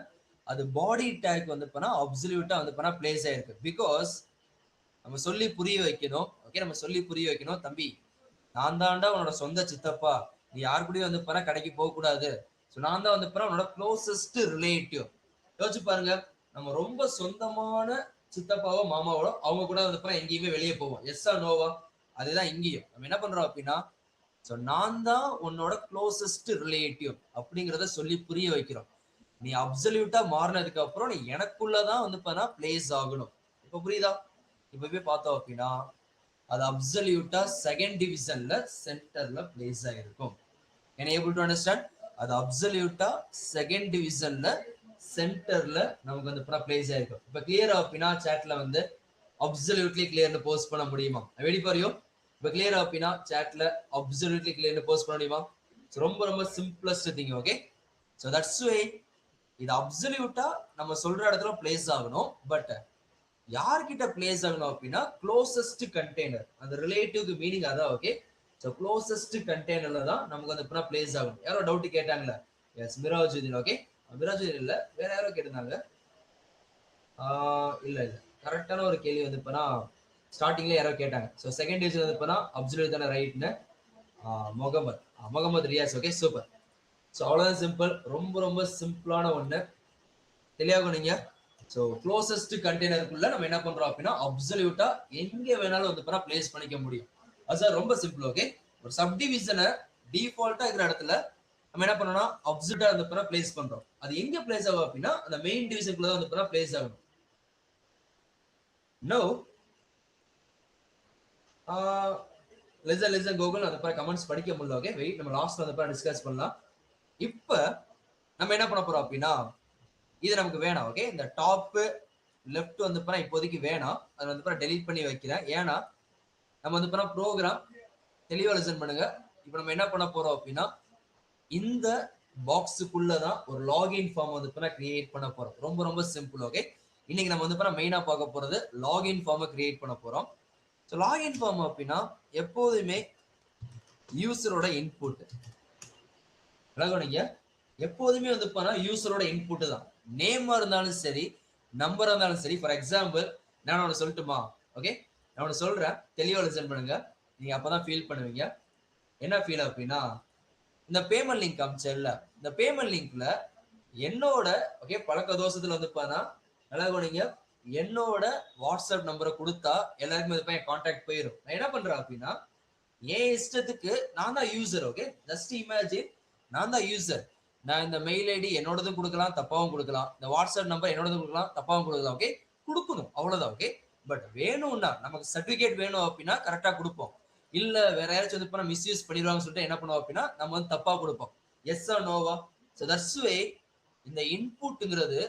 அது பாடி டேக் வந்து பண்ணா அப்சல்யூட்டா வந்து பண்ணா பிளேஸ் ஆயிருக்கு. பிகாஸ் நம்ம சொல்லி புரிய வைக்கணும். ஓகே, நம்ம சொல்லி புரிய வைக்கணும், தம்பி நான் தாண்டா உன்னோட சொந்த சித்தப்பா, நீ யாரு கூடயும் வந்து பண்ண கடைக்கு போக கூடாது, ஸோ நான் தான் வந்து பண்ண உன்னோட க்ளோசஸ்ட் ரிலேட்டிவ். யோசிச்சு பாருங்க, நம்ம ரொம்ப சொந்தமான சித்தப்பாவோ மாமாவோட அவங்க கூட வந்து பண்ண எங்கேயுமே வெளியே போவோம். எஸ்ஸா நோவா? அதுதான் இங்கேயும் நம்ம என்ன பண்றோம் அப்படின்னா, ஸோ நான் தான் உன்னோட க்ளோசஸ்ட் ரிலேட்டிவ் அப்படிங்கிறத சொல்லி புரிய வைக்கிறோம். நீ அப்சல்யூட்டா மாறினதுக்கு அப்புறம் நீ எனக்குள்ளதான் வந்து பண்ணா பிளேஸ் ஆகணும். இப்ப புரியுதா? இப்ப போய் பார்த்தோம் அப்படின்னா அது அப்சல்யூட்டா செகண்ட் டிவிஷன்ல சென்டர்ல பிளேஸ் ஆயிருக்கும். என்ன ஏபிள் டு அண்டர்ஸ்டாண்ட்? அது அப்சல்யூட்டா செகண்ட் டிவிஷன்ல சென்டர்ல நமக்கு வந்து பிளேஸ் ஆயிருக்கும். இப்ப கிளியரா அப்படின்னா சாட்ல வந்து அப்சல்யூட்லி கிளியர்னு போஸ்ட் பண்ண முடியுமா? வெடி ஃபார் யூ. இப்ப கிளியரா அப்படின்னா சாட்ல அப்சல்யூட்லி கிளியர்னு போஸ்ட் பண்ண முடியுமா? ரொம்ப ரொம்ப simplest thing. Okay, so that's வே இது அப்சல்யூட்டா நம்ம சொல்ற இடத்துல பிளேஸ் ஆகணும். பட் யார்கிட்ட பிளேஸ் ஆகணும் அப்படின்னா க்ளோசஸ்ட் கண்டெய்னர், அந்த ரிலேட்டிவ்க்கு மீனிங் அதான். ஓகே, ஸோ க்ளோசஸ்ட் கண்டெய்னர்ல தான் நமக்கு வந்து பிளேஸ் ஆகணும். யாரோ டவுட் கேட்டாங்களா? எஸ், மிராஜுதீன். ஓகே, மிராஜுதீன் இல்ல, வேற யாரோ கேட்டிருந்தாங்க. இல்ல இல்ல, கரெக்டான ஒரு கேள்வி வந்து இப்பனா ஸ்டார்டிங்ல யாரோ கேட்டாங்க. ஸோ செகண்ட் டிவிஷன் வந்து இப்பனா அப்சல்யூட் தானே ரைட்னு Mohammed Riyaz. Okay, super. So அவ்வளோதான், சிம்பிள், ரொம்ப ரொம்ப சிம்பிளான ஒன்று. தெளிவாகும் நீங்க. ஸோ க்ளோசஸ்ட் கண்டெய்னருக்குள்ள நம்ம என்ன பண்றோம் அப்படின்னா அப்சல்யூட்டா எங்க வேணாலும் வந்து பிளேஸ் பண்ணிக்க முடியும். அது ரொம்ப சிம்பிள். ஓகே, ஒரு சப் டிவிஷனை டிஃபால்ட்டா இருக்கிற இடத்துல நம்ம என்ன பண்ணோம்னா அப்சல்யூட்டா வந்து பிளேஸ் பண்றோம். அது எங்க பிளேஸ் ஆகும் அப்படின்னா அந்த மெயின் டிவிஷனுக்குள்ள தான் வந்து பிளேஸ் ஆகணும். நோ லெசன் கூகுள் அந்த கமெண்ட்ஸ் படிக்க முடியல. ஓகே, வெயிட், நம்ம லாஸ்ட்ல வந்து டிஸ்கஸ் பண்ணலாம். இப்ப நம்ம என்ன பண்ண போறோம் அப்படின்னா இது நமக்கு வேணாம். ஓகே, இந்த டாப் லெஃப்ட் வந்து இப்போதைக்கு வேணாம், அதை வந்து டெலீட் பண்ணி வைக்கிறேன். ஏன்னா நம்ம வந்து ப்ரோக்ராம் தெளிவா லிசன் பண்ணுங்க. இப்போ நம்ம என்ன பண்ண போறோம் அப்படின்னா இந்த பாக்ஸுக்குள்ளதான் ஒரு லாகின் ஃபார்ம் வந்து கிரியேட் பண்ண போறோம். ரொம்ப ரொம்ப சிம்பிள். ஓகே, இன்னைக்கு நம்ம வந்து மெயினா பார்க்க போறது லாகின் ஃபார்மை கிரியேட் பண்ண போறோம். ஸோ லாகின் ஃபார்ம் அப்படின்னா எப்போதுமே யூசரோட இன்புட், நீங்க எப்போதுமே வந்து யூசரோட இன்புட் தான். நேமா இருந்தாலும் சரி, நம்பரா இருந்தாலும் சரி. ஃபார் எக்ஸாம்பிள் நான் ஒன்று சொல்லட்டுமா? ஓகே, நான் ஒன்று சொல்றேன், தெளிவா லிசன் பண்ணுங்க, நீங்க அப்பதான் ஃபீல் பண்ணுவீங்க. என்ன ஃபீல் அப்படின்னா இந்த பேமெண்ட் லிங்க் அமிச்சல்ல, இந்த பேமெண்ட் லிங்க்ல என்னோட ஓகே பழக்க தோஷத்துல வந்து நல்லா நீங்க என்னோட வாட்ஸ்அப் நம்பரை கொடுத்தா எல்லாருக்குமே வந்து கான்டாக்ட் போயிடும். நான் என்ன பண்றேன் அப்படின்னா என் இஷ்டத்துக்கு நான் தான் யூசர். ஓகே, ஜஸ்ட் இமேஜின், நான் தான் யூசர். நான் இந்த மெயில் ஐடி என்னோடதும் கொடுக்கலாம், தப்பாவும் கொடுக்கலாம். இந்த வாட்ஸ்அப் நம்பர் என்னோடதும் கொடுக்கலாம், தப்பாவும் கொடுக்கலாம். ஓகே, கொடுக்கணும், அவ்வளவுதான். ஓகே, பட் வேணும்னா நமக்கு சர்டிபிகேட் வேணும் அப்படின்னா கரெக்டா கொடுப்போம். இல்ல வேற யாராச்சும் வந்து மிஸ்யூஸ் பண்ணிடுவாங்கன்னு சொல்லிட்டு என்ன பண்ணுவோம் அப்படின்னா நம்ம வந்து தப்பா கொடுப்போம். எஸ் ஆர் நோவா? ஸோ தட்ஸ் வே இந்த இன்புட்ங்கிறது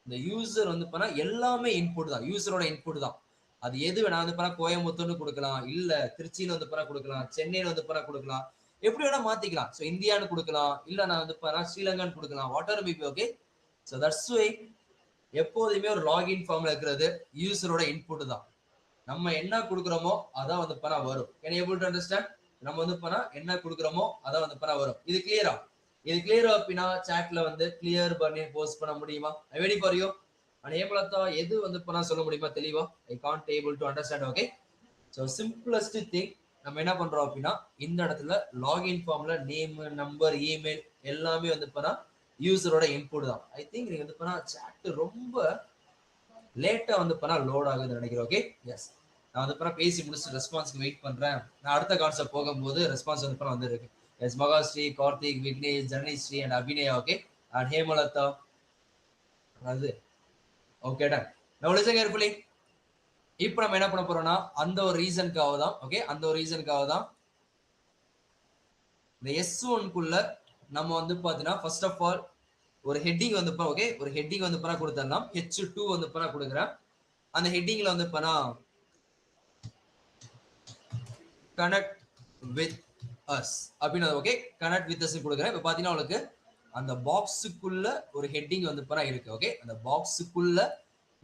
இந்த யூசர் வந்து எல்லாமே இன்புட் தான், யூசரோட இன்புட் தான். அது எது வேணா வந்து கோயம்புத்தூர்னு கொடுக்கலாம், இல்ல திருச்சின்னு வந்து கொடுக்கலாம், சென்னைன்னு வந்து கொடுக்கலாம், எப்படி வேணா மாத்திக்கலாம். ஸோ இந்தியான்னு கொடுக்கலாம், இல்ல நான் வந்து ஸ்ரீலங்கான்னு கொடுக்கலாம், வாட் எவர் மேபி. ஓகே, ஸோ தட்ஸ் வை எப்போதுமே ஒரு லாகின் ஃபார்ம்ல இருக்கிறது யூசரோட இன்புட் தான். நம்ம என்ன கொடுக்குறோமோ அதான் வந்து வரும். Can you able to understand? நம்ம வந்து என்ன கொடுக்குறோமோ அதான் வந்து வரும். இது கிளியரா? இது கிளியரா அப்படின்னா சாட்ல வந்து கிளியர் பண்ணி போஸ்ட் பண்ண முடியுமா? I wait for you. ஆனா ஏமலத்தா எது வந்து சொல்ல முடியுமா தெளிவா? I can't able to understand. Okay, so simplest thing நம்ம என்ன பண்றோம் அப்படின்னா இந்த இடத்துல லாகின் ஃபார்ம்ல நேம், நம்பர், இமெயில் எல்லாமே வந்து யூசரோட இன்புட் தான். ஐ திங்க் நீங்க வந்து சாட் ரொம்ப லேட்டா வந்து லோட் ஆகுதுன்னு நினைக்கிறேன். ஓகே, எஸ், நான் வந்து பேசி முடிச்சு ரெஸ்பான்ஸ்க்கு வெயிட் பண்றேன். நான் அடுத்த கான்செப்ட் போகும்போது ரெஸ்பான்ஸ் வந்து வந்துருக்கு. Yes, Magashri, Karthik, Vignesh, Janishri, and Abhinaya, okay? And Hemalata. That's it. Okay, done. Now listen carefully. இப்போ நம்ம என்ன பண்ண போறோம்னா அந்த ஒரு ரீசனுக்காக தான், ஓகே, அந்த ஒரு ரீசனுக்காக தான் இந்த S1 குள்ள நம்ம வந்து பாத்தீங்கன்னா ஃபர்ஸ்ட் ஆஃப் ஆல் ஒரு ஹெட்டிங் வந்து ஓகே, ஒரு ஹெட்டிங் வந்து பண்ணா கொடுத்துடலாம். H2 வந்து பண்ணா கொடுக்குறேன். அந்த ஹெட்டிங்ல வந்து பண்ணா கனெக்ட் வித் அஸ் அப்படின்னு, ஓகே, கனெக்ட் வித் அஸ் கொடுக்குறேன். இப்போ பாத்தீங்கன்னா உங்களுக்கு அந்த பாக்ஸுக்குள்ள ஒரு ஹெட்டிங் வந்து பண்ணா இருக்கு, ஓகே. அந்த பாக்ஸுக்குள்ள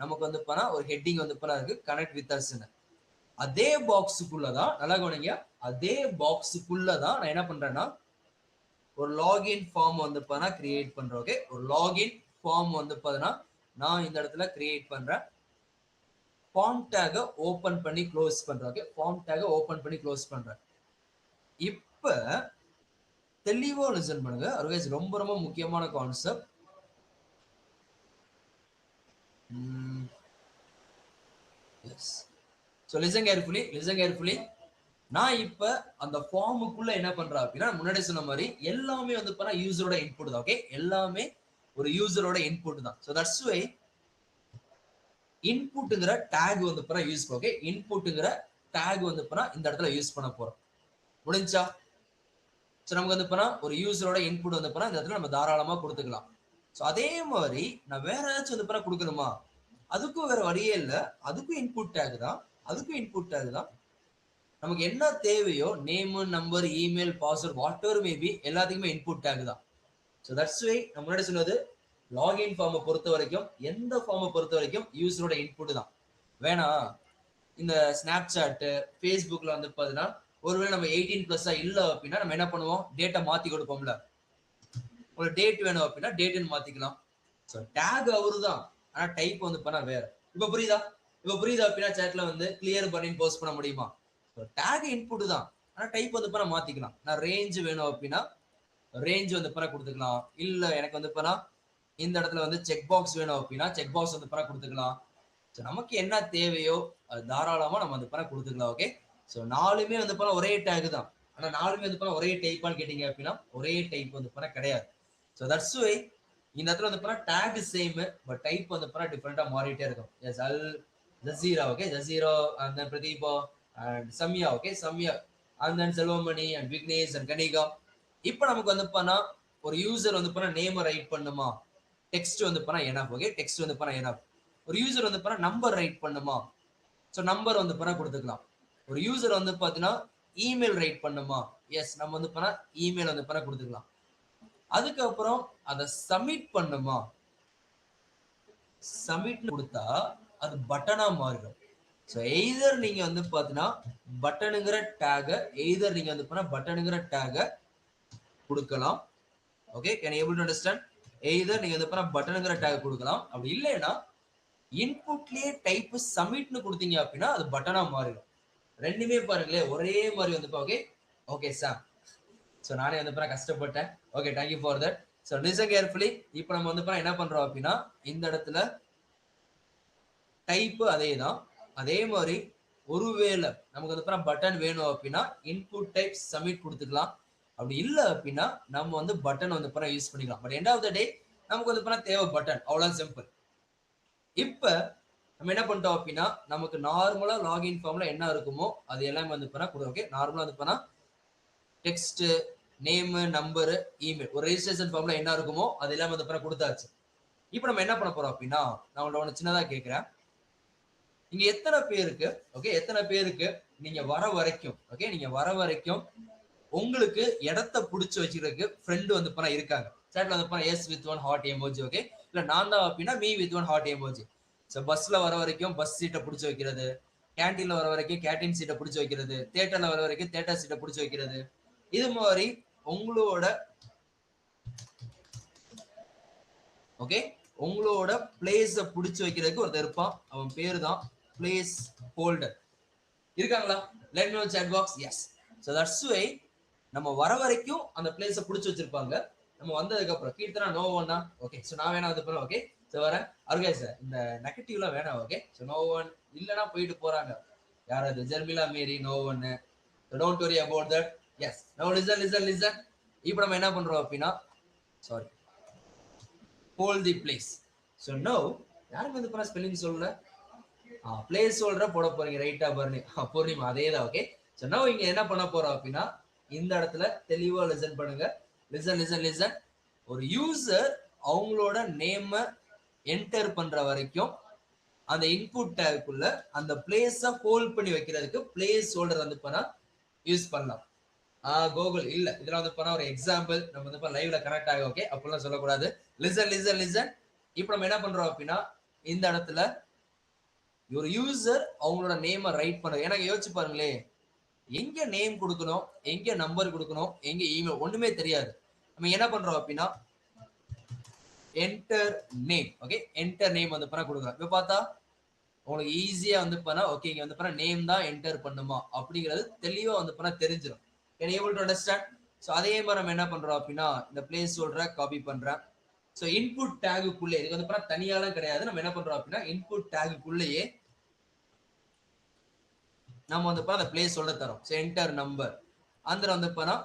நமக்கு வந்து பண்ணா ஒரு ஹெட்டிங் வந்து பண்ணா இருக்கு, கனெக்ட் வித் அஸ்ன்னு. அதே பாக்ஸுக்குள்ளதான், நல்லா கவனிங்க, அதே பாக்ஸுக்குள்ளதான் நான் என்ன பண்றேன்னா ஒரு லாகின் ஃபார்ம் வந்து பார்த்தா கிரியேட் பண்றேன், ஓகே. ஒரு லாகின் ஃபார்ம் வந்து பார்த்தீங்கன்னா நான் இந்த இடத்துல கிரியேட் பண்றேன். ஃபார்ம் டேக ஓபன் பண்ணி க்ளோஸ் பண்றேன், ஓகே. ஃபார்ம் டேக ஓபன் பண்ணி க்ளோஸ் பண்றேன். இப்ப தெளிவா லிசன் பண்ணுங்க, அதுவே ரொம்ப ரொம்ப முக்கியமான concept. Yes, so listen carefully, listen carefully. நான் இப்ப அந்த ஃபார்முக்குள்ள என்ன பண்றேன் அப்படின்னா முன்னாடி சொன்ன மாதிரி எல்லாமே வந்து பண்ணா யூசரோட இன்புட் தான், ஓகே. எல்லாமே ஒரு யூசரோட இன்புட் தான். ஸோ தட்ஸ் வை இன்புட்ங்கிற டேக் வந்து பண்ணா யூஸ் பண்ண, ஓகே. இன்புட்ங்கிற டேக் வந்து பண்ணா இந்த இடத்துல யூஸ் பண்ண போறோம். முடிஞ்சா? ஸோ நமக்கு வந்து பண்ணா ஒரு யூசரோட இன்புட் வந்து பண்ணா இந்த இடத்துல நம்ம தாராளமா கொடுத்துக்கலாம். ஸோ அதே மாதிரி நான் வேற ஏதாச்சும் வந்து பண்ணா கொடுக்கணுமா, அதுக்கும் வேற வழியே இல்லை. அதுக்கும் இன்புட் டேக் தான், அதுக்கும் இன்புட் டேக் தான். நமக்கு என்ன தேவையோ name, number, email, password, what ever maybe, எல்லாத்துக்குமே இன்புட் டேக் தான். ஸோ தட்ஸ் வை நம்ம முன்னாடி சொன்னது லாகின் ஃபார்மை பொறுத்த வரைக்கும், எந்த ஃபார்மை பொறுத்த வரைக்கும் யூசரோட இன்புட் தான். வேணா இந்த ஸ்னாப் சாட்டு, ஃபேஸ்புக்ல வந்து பார்த்தீங்கன்னா ஒருவேளை நம்ம 18+ இல்லை அப்படின்னா நம்ம என்ன பண்ணுவோம், டேட்டா மாத்தி கொடுப்போம்ல. ஒரு டேட் வேணும் அப்படின்னா டேட்னு மாத்திக்கலாம். ஸோ டேக் அவரு தான், ஆனா டைப் வந்து பண்ணா வேற. இப்ப புரியுதா? இப்ப புரியுதா அப்படின்னா சேட்ல வந்து கிளியர் பண்ணி போஸ்ட் பண்ண முடியுமா? டேக் இன்புட் தான், ஆனா டைப் வந்து பண்ண மாத்திக்கலாம். நான் ரேஞ்ச் வேணும் அப்படின்னா ரேஞ்ச் வந்து பண்ண கொடுத்துக்கலாம். இல்ல எனக்கு வந்து பண்ணா இந்த இடத்துல வந்து செக் பாக்ஸ் வேணும் அப்படின்னா செக் பாக்ஸ் வந்து பண்ண கொடுத்துக்கலாம். நமக்கு என்ன தேவையோ அது தாராளமா நம்ம வந்து பண்ண கொடுத்துக்கலாம், ஓகே. ஸோ நாலுமே வந்து பண்ண ஒரே டேக் தான், ஆனா நாலுமே வந்து பண்ண ஒரே டைப்பான்னு கேட்டீங்க அப்படின்னா ஒரே டைப் வந்து பண்ண கிடையாது. ஸோ தட்ஸ் வை இந்த இடத்துல வந்து பண்ணா டேக் சேம், பட் டைப் வந்து பண்ணா டிஃப்ரெண்டா மாறிட்டே இருக்கும். எஸ், அல் ஜசீரா, ஓகே, ஜசீரா, அந்த Pratheeba and Samya, okay, Samya, and then Selvamani and Vignesh and Kanika. இப்போ நமக்கு வந்து பண்ணா ஒரு யூசர் வந்து பண்ணா நேம் ரைட் பண்ணுமா, டெக்ஸ்ட் வந்து பண்ணா எனஃப், ஓகே. டெக்ஸ்ட் வந்து பண்ணா எனஃப். ஒரு யூசர் வந்து பண்ணா நம்பர் ரைட் பண்ணுமா, ஸோ நம்பர் வந்து பண்ணா கொடுத்துக்கலாம். ஒரு யூசர் வந்து பார்த்தீங்கன்னா இமெயில் ரைட் பண்ணுமா, எஸ், நம்ம வந்து பண்ணா இமெயில் வந்து பண்ணா கொடுத்துக்கலாம். அதுக்கப்புறம் அதை சப்மிட் பண்ணுமா, சப்மிட் கொடுத்தா அது பட்டனா மாறிடும். ஸோ எய்தர் நீங்க வந்து பார்த்தீங்கன்னா பட்டனுங்கிற டேக, எய்தர் நீங்க வந்து பண்ணா பட்டனுங்கிற டேக கொடுக்கலாம், okay. Can able to understand? Either நீங்க வந்து பண்ணா பட்டனுங்கிற டேக் கொடுக்கலாம். அப்படி இல்லைன்னா இன்புட்லயே டைப் சப்மிட்னு கொடுத்தீங்க அப்படின்னா அது பட்டனா மாறிடும். ரெண்டுமே பாருங்களேன் ஒரே மாதிரி வந்து, ஓகே. ஓகே சார், ஸோ நானே வந்து பண்ண கஷ்டப்பட்டேன், okay. Thank you for that. So listen carefully. இப்போ நம்ம வந்து பண்ண என்ன பண்றோம் அப்படின்னா இந்த இடத்துல டைப் அதே தான், அதே மாதிரி ஒருவேளை நமக்கு வந்து பண்ண பட்டன் வேணும் அப்படின்னா இன்புட் டைப் சப்மிட் கொடுத்துக்கலாம். அப்படி இல்லை அப்படின்னா நம்ம வந்து பட்டன் வந்து பண்ண யூஸ் பண்ணிக்கலாம். பட் எண்ட் ஆஃப் த டே நமக்கு வந்து பண்ண தேவை பட்டன், அவ்வளோ சிம்பிள். இப்ப நம்ம என்ன பண்ணிட்டோம் அப்படின்னா நமக்கு நார்மலா லாகின் ஃபார்ம்ல என்ன இருக்குமோ அது எல்லாமே வந்து பண்ணா கொடுக்கும், ஓகே. நார்மலா வந்து பண்ணா டெக்ஸ்ட், நேம், நம்பர், இமெயில், ஒரு ரெஜிஸ்ட்ரேஷன் ஃபார்ம்ல என்ன இருக்குமோ அது எல்லாமே வந்து பண்ண கொடுத்தாச்சு. இப்போ நம்ம என்ன பண்ண போறோம் அப்படின்னா நான் உங்களோட ஒன்று சின்னதா கேட்கிறேன். இங்க எத்தனை பேருக்கு, ஓகே, எத்தனை பேருக்கு நீங்க வர வரைக்கும், ஓகே, நீங்க வர வரைக்கும் உங்களுக்கு இடத்த பிடிச்சி வச்சுக்கிறதுக்கு ஃப்ரெண்டு வந்து பண்ண இருக்காங்க? சேட்ல வந்து பண்ண yes with one heart emoji, okay. இல்ல நான் தான் அப்படின்னா me with one heart emoji. So பஸ்ல வர வரைக்கும் பஸ் சீட்டை பிடிச்சி வைக்கிறது, கேன்டீன்ல வர வரைக்கும் கேன்டீன் சீட்டை பிடிச்சி வைக்கிறது, தேட்டர்ல வர வரைக்கும் தேட்டர் சீட்டை பிடிச்சி வைக்கிறது. இது மாதிரி உங்களோட, ஓகே, உங்களோட பிளேஸ பிடிச்சி வைக்கிறதுக்கு ஒருத்தர் இருப்பான், அவன் பேரு தான் பிளேஸ் ஹோல்டர். இருக்காங்களா? Let me know chat box. Yes. So that's why நம்ம வர வரைக்கும் அந்த பிளேஸை பிடிச்சி வச்சிருப்பாங்க. நம்ம வந்ததுக்கு அப்புறம் கீர்த்தனா நோ ஒன்னா, ஓகே. ஸோ நான் வேணா வந்து போறேன், ஓகே. ஸோ வரேன் அருகே சார், இந்த நெகட்டிவ்லாம் வேணாம், ஓகே. ஸோ நோ ஒன் இல்லைன்னா போயிட்டு போறாங்க. யாராவது ஜெர்மிலா மேரி நோ ஒன்னு, don't worry about that. Yes. Now listen. இப்போ நம்ம என்ன பண்றோம் அப்படின்னா, sorry, hold the place. So no, யாருக்கு வந்து பண்ண ஸ்பெல்லிங் சொல்லல, பிளேஸ் ஹோல்டரை போட போறீங்க, ரைட்டா பூர்ணிமா அதே தான். ஓகே. ஸோ நோ இங்க என்ன பண்ண போறோம் அப்படின்னா, இந்த இடத்துல தெளிவா லிசன் பண்ணுங்க. லிசன். ஒரு யூசர் அவங்களோட நேம என்டர் பண்ற வரைக்கும் அந்த இன்புட் டேக்குள்ள அந்த பிளேஸ ஹோல்ட் பண்ணி வைக்கிறதுக்கு பிளேஸ் ஹோல்டர் வந்து பண்ணா யூஸ் பண்ணலாம். கூகுள் இல்ல, இதுல வந்து பண்ண ஒரு எக்ஸாம்பிள் நம்ம வந்து லைவ்ல கனெக்ட் ஆகும். ஓகே, அப்படிலாம் சொல்லக்கூடாது. லிசன். இப்போ நம்ம என்ன பண்றோம் அப்படின்னா, இந்த இடத்துல ஒரு யூசர் அவங்களோட நேம ரைட் பண்ண, எனக்கு யோசிச்சு பாருங்களே, எங்க நேம் கொடுக்கணும், எங்க நம்பர் கொடுக்கணும், எங்க இமெயில் ஒண்ணுமே தெரியாது. நம்ம என்ன பண்றோம் அப்படின்னா, enter name. Okay, enter name வந்து பண்ண கொடுக்குறோம். இப்ப பார்த்தா உங்களுக்கு ஈஸியா வந்து பண்ணா, ஓகே இங்க வந்து பண்ண நேம் தான் என்டர் பண்ணுமா அப்படிங்கிறது தெளிவா வந்து பண்ண தெரிஞ்சிடும். Can you able to understand? So அதே மாதிரி நம்ம என்ன பண்றோம் அப்படின்னா, இந்த பிளேஸ் சொல்ற காப்பி பண்றேன். ஸோ இன்புட் டேகுக்குள்ளே, இதுக்கு வந்து பண்ண தனியாலாம் கிடையாது. நம்ம என்ன பண்றோம் அப்படின்னா, இன்புட் டேகுக்குள்ளேயே நம்ம வந்து பண்ண அந்த பிளேஸ் சொல்ல தரோம். ஸோ என்டர் நம்பர் அந்த வந்து பண்ணா,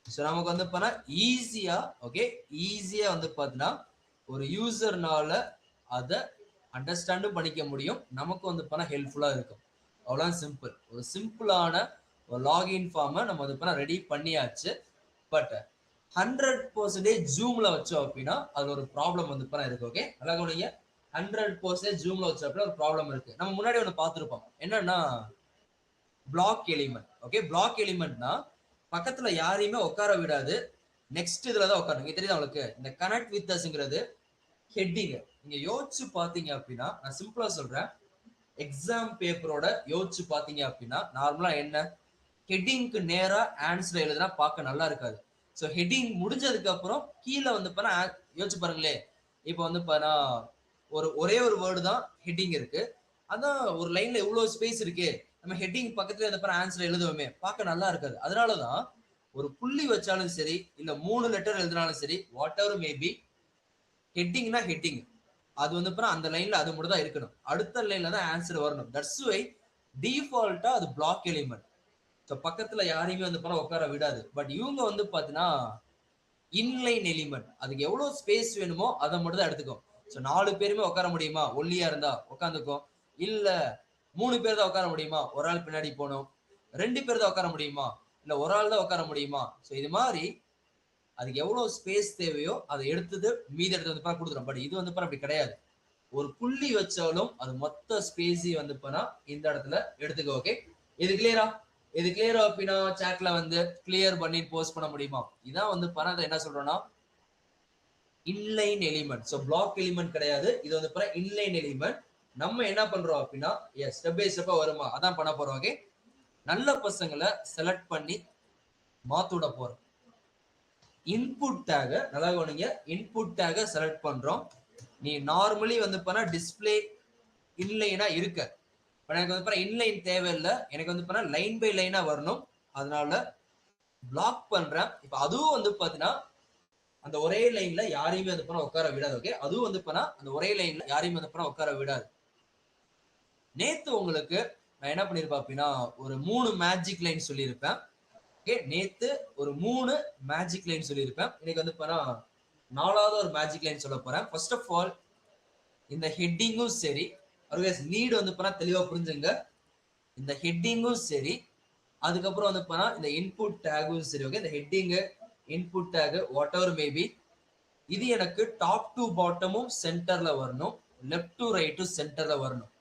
ஸோ நமக்கு வந்து பண்ணா ஈஸியா, ஓகே ஈஸியா வந்து பார்த்தீங்கன்னா ஒரு யூசர்னால அதை அண்டர்ஸ்டாண்டும் பண்ணிக்க முடியும், நமக்கு வந்து பண்ண ஹெல்ப்ஃபுல்லா இருக்கும். அவ்வளோ சிம்பிள். ஒரு சிம்பிளான ஒரு லாகின் ஃபார்மை நம்ம வந்து பண்ண ரெடி பண்ணியாச்சு. பட் 100% ஜூம்ல வச்சோம் அப்படின்னா அது ஒரு ப்ராப்ளம் வந்து பண்ண இருக்கு. ஓகே, நல்லா கவனிங்க. 100% ஜூம்ல வச்ச அப்படின்னா ஒரு ப்ராப்ளம் இருக்கு. நம்ம முன்னாடி ஒன்று பார்த்துருப்போம், என்னன்னா பிளாக் எலிமெண்ட். ஓகே, பிளாக் எலிமெண்ட்னா பக்கத்துல யாரையுமே உட்கார விடாது, நெக்ஸ்ட் இதுல தான் உட்காரணும். இங்க தெரியுதா உங்களுக்கு? இந்த கனெக்ட் வித் அஸ்ங்கிறது ஹெட்டிங். நீங்க யோசிச்சு பாத்தீங்க அப்படின்னா, நான் சிம்பிளா சொல்றேன், எக்ஸாம் பேப்பரோட யோசிச்சு பாத்தீங்க அப்படின்னா நார்மலா என்ன, ஹெட்டிங்க்கு நேரா ஆன்சர் எழுதுனா பார்க்க நல்லா இருக்காது. ஸோ ஹெட்டிங் முடிஞ்சதுக்கு அப்புறம் கீழே வந்து பண்ணா யோசிச்சு பாருங்களே, இப்போ வந்து பண்ணா ஒரே ஒரு வேர்டு தான் ஹெட்டிங் இருக்கு, அதான் ஒரு லைன்ல எவ்வளவு ஸ்பேஸ் இருக்கு, நம்ம ஹெட்டிங் பக்கத்துல இந்த ஆன்சர் எழுதுவோமே பார்க்க நல்லா இருக்காது. அதனாலதான் ஒரு புள்ளி வச்சாலும் சரி, இல்ல 3 லெட்டர் எழுதினாலும் சரி, வாட் எவர் மேபி, ஹெட்டிங்னா ஹெட்டிங் அது வந்து அந்த லைன்ல அது மட்டும் தான் இருக்கணும், அடுத்த லைன்ல தான் ஆன்சர் வரணும். தட்ஸ் வை டிஃபால்ட்டா அது பிளாக் எலிமெண்ட். ஸோ பக்கத்துல யாரையுமே வந்து உட்கார விடாது. பட் இவங்க வந்து பாத்தீங்கன்னா இன்லைன் எலிமெண்ட், அதுக்கு எவ்வளவு ஸ்பேஸ் வேணுமோ அதை மட்டும் தான் எடுத்துக்கும். ஸோ 4 பேருமே உட்கார முடியுமா, ஒல்லியா இருந்தா உட்காந்துக்கும். இல்ல 3 பேர் தான் உட்கார முடியுமா, ஒரு ஆள் பின்னாடி போகணும். 2 பேர் தான் உட்கார முடியுமா, இல்ல ஒரு ஆள் தான் உட்கார முடியுமா. ஸோ இது மாதிரி அதுக்கு எவ்வளவு ஸ்பேஸ் தேவையோ அதை எடுத்தது மீதி எடுத்து வந்து கொடுத்துரும். பட் இது வந்து அப்படி கிடையாது, ஒரு புள்ளி வச்சாலும் அது மொத்த ஸ்பேஸையும் வந்து இந்த இடத்துல எடுத்துக்க. ஓகே, இது கிளியரா? இது கிளியரா அப்படின்னா சாட்ல வந்து கிளியர் பண்ணி போஸ்ட் பண்ண முடியுமா? இதான் வந்து அதை என்ன சொல்றோம்னா inline element. So block element கிடையாது, இது வந்து இன்லைன் எலிமெண்ட். நம்ம என்ன பண்றோம் அப்படின்னா, எஸ் ஸ்டெப் பை ஸ்டெப்பா வருமா அதான் பண்ண போறோம். ஓகே, நல்ல பசங்களை செலக்ட் பண்ணி மாத்துட போறோம். இன்புட் டேக நல்லா கவனிங்க, இன்புட் டேக செலக்ட் பண்றோம். நீ நார்மலி வந்து பண்ணா டிஸ்பிளே இன்லைனா இருக்க, எனக்கு வந்து இன்லைன் தேவையில்லை, எனக்கு வந்து லைன் பை லைனா வரணும், அதனால பிளாக் பண்றேன். இப்ப அதுவும் வந்து பாத்தீங்கன்னா அந்த ஒரே லைன்ல யாரையுமே வந்து உட்கார விடாது. ஓகே, அதுவும் வந்து அந்த ஒரே லைன்ல யாரையுமே வந்து உட்கார விடாது. நேத்து உங்களுக்கு நான் என்ன பண்ணிருப்பேன் அப்படின்னா ஒரு 3 மேஜிக் லைன் சொல்லியிருப்பேன். ஓகே, நேத்து ஒரு 3 மேஜிக் லைன் சொல்லியிருப்பேன். இன்னைக்கு வந்து 4வது ஒரு மேஜிக் லைன் சொல்ல போறேன். ஃபர்ஸ்ட் ஆஃப் ஆல் இந்த ஹெட்டிங்கும் சரி, அதர்வைஸ் நீட் வந்து தெளிவா புரிஞ்சுங்க. இந்த ஹெட்டிங்கும் சரி, அதுக்கப்புறம் வந்து இந்த இன்புட் டேகும் சரி. ஓகே, இந்த heading input take what ever maybe, இது எனக்கு டாப் டு பாட்டமும் சென்டர்ல வரணும், லெஃப்ட் டு ரைட்டும் சென்டர்ல வரணும்.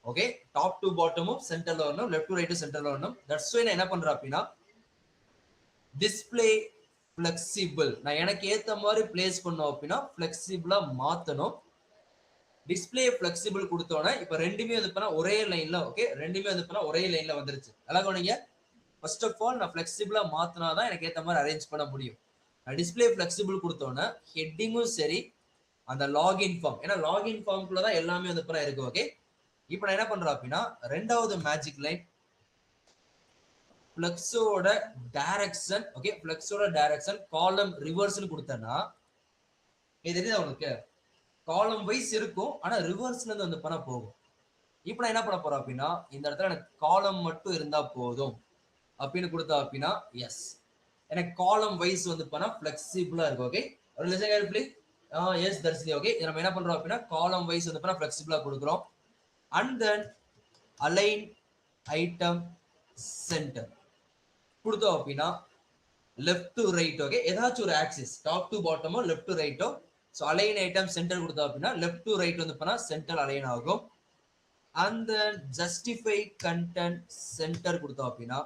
ஓகே, டாப் டு பாட்டமும் சென்டர்ல வரணும், லெஃப்ட் டு ரைட்டும் சென்டர்ல வரணும். தட்ஸ் வை நான் என்ன பண்றேன் அப்படின்னா டிஸ்பிளே ஃபிளெக்சிபிள், நான் எனக்கு ஏத்த மாதிரி பிளேஸ் பண்ணோம் அப்படின்னா ஃபிளெக்சிபிளா மாத்தணும். டிஸ்பிளே ஃபிளெக்சிபிள் கொடுத்தோன்னே இப்ப ரெண்டுமே வந்து ஒரே லைன்ல, ஓகே ரெண்டுமே வந்து ஒரே லைன்ல வந்துருச்சு. நல்லா கவனிங்க. ஃபர்ஸ்ட் ஆஃப் ஆல் நான் ஃபிளெக்சிபிளா மாத்தினாதான் எனக்கு ஏத்த மாதிரி அரேஞ்ச் பண்ண முடியும். நான் டிஸ்பிளே ஃபிளெக்சிபிள் கொடுத்தோன்னே ஹெட்டிங்கும் சரி, அந்த லாகின் ஃபார்ம், ஏன்னா லாகின் ஃபார்ம்குள்ள தான் எல்லாமே வந்து இருக்கு. ஓகே, இப்போ நான் என்ன பண்றேன் அப்படின்னா ரெண்டாவது மேஜிக் லைன் ஃப்ளெக்ஸோட டைரக்ஷன். ஓகே, ஃப்ளெக்ஸோட டைரக்ஷன் காலம் ரிவர்ஸ்னு கொடுத்தேன்னா இது தெரியுதா உங்களுக்கு, காலம் வைஸ் இருக்கும் ஆனா ரிவர்ஸ்ல இருந்து வந்து போகும். இப்போ நான் என்ன பண்ண போறேன் அப்படின்னா இந்த இடத்துல எனக்கு காலம் மட்டும் இருந்தா போதும், அப்படின்னு கொடுத்தா அப்படின்னா எஸ். எனக்கு காலம் வைஸ் வந்து பண்ணா ஃபிளெக்சிபிளா இருக்கும். ஓகே, ஒரு listen carefully. Yes Darshini. Okay, இதை நம்ம என்ன பண்றோம் அப்படின்னா காலம் வைஸ் வந்து பண்ணா ஃபிளெக்சிபிளா கொடுக்குறோம். And then align item centre கொடுத்தோம் அப்படின்னா லெஃப்ட் டு ரைட். ஓகே, ஏதாச்சும் ஒரு ஆக்சிஸ் டாப் டு பாட்டமோ லெஃப்ட் டு ரைட்டோ. ஸோ அலைன் ஐட்டம் சென்டர் கொடுத்தோம் அப்படின்னா லெஃப்ட் டு ரைட் வந்து பண்ணா சென்டர் அலைன் ஆகும். And then justify content centre கொடுத்தோம் அப்படின்னா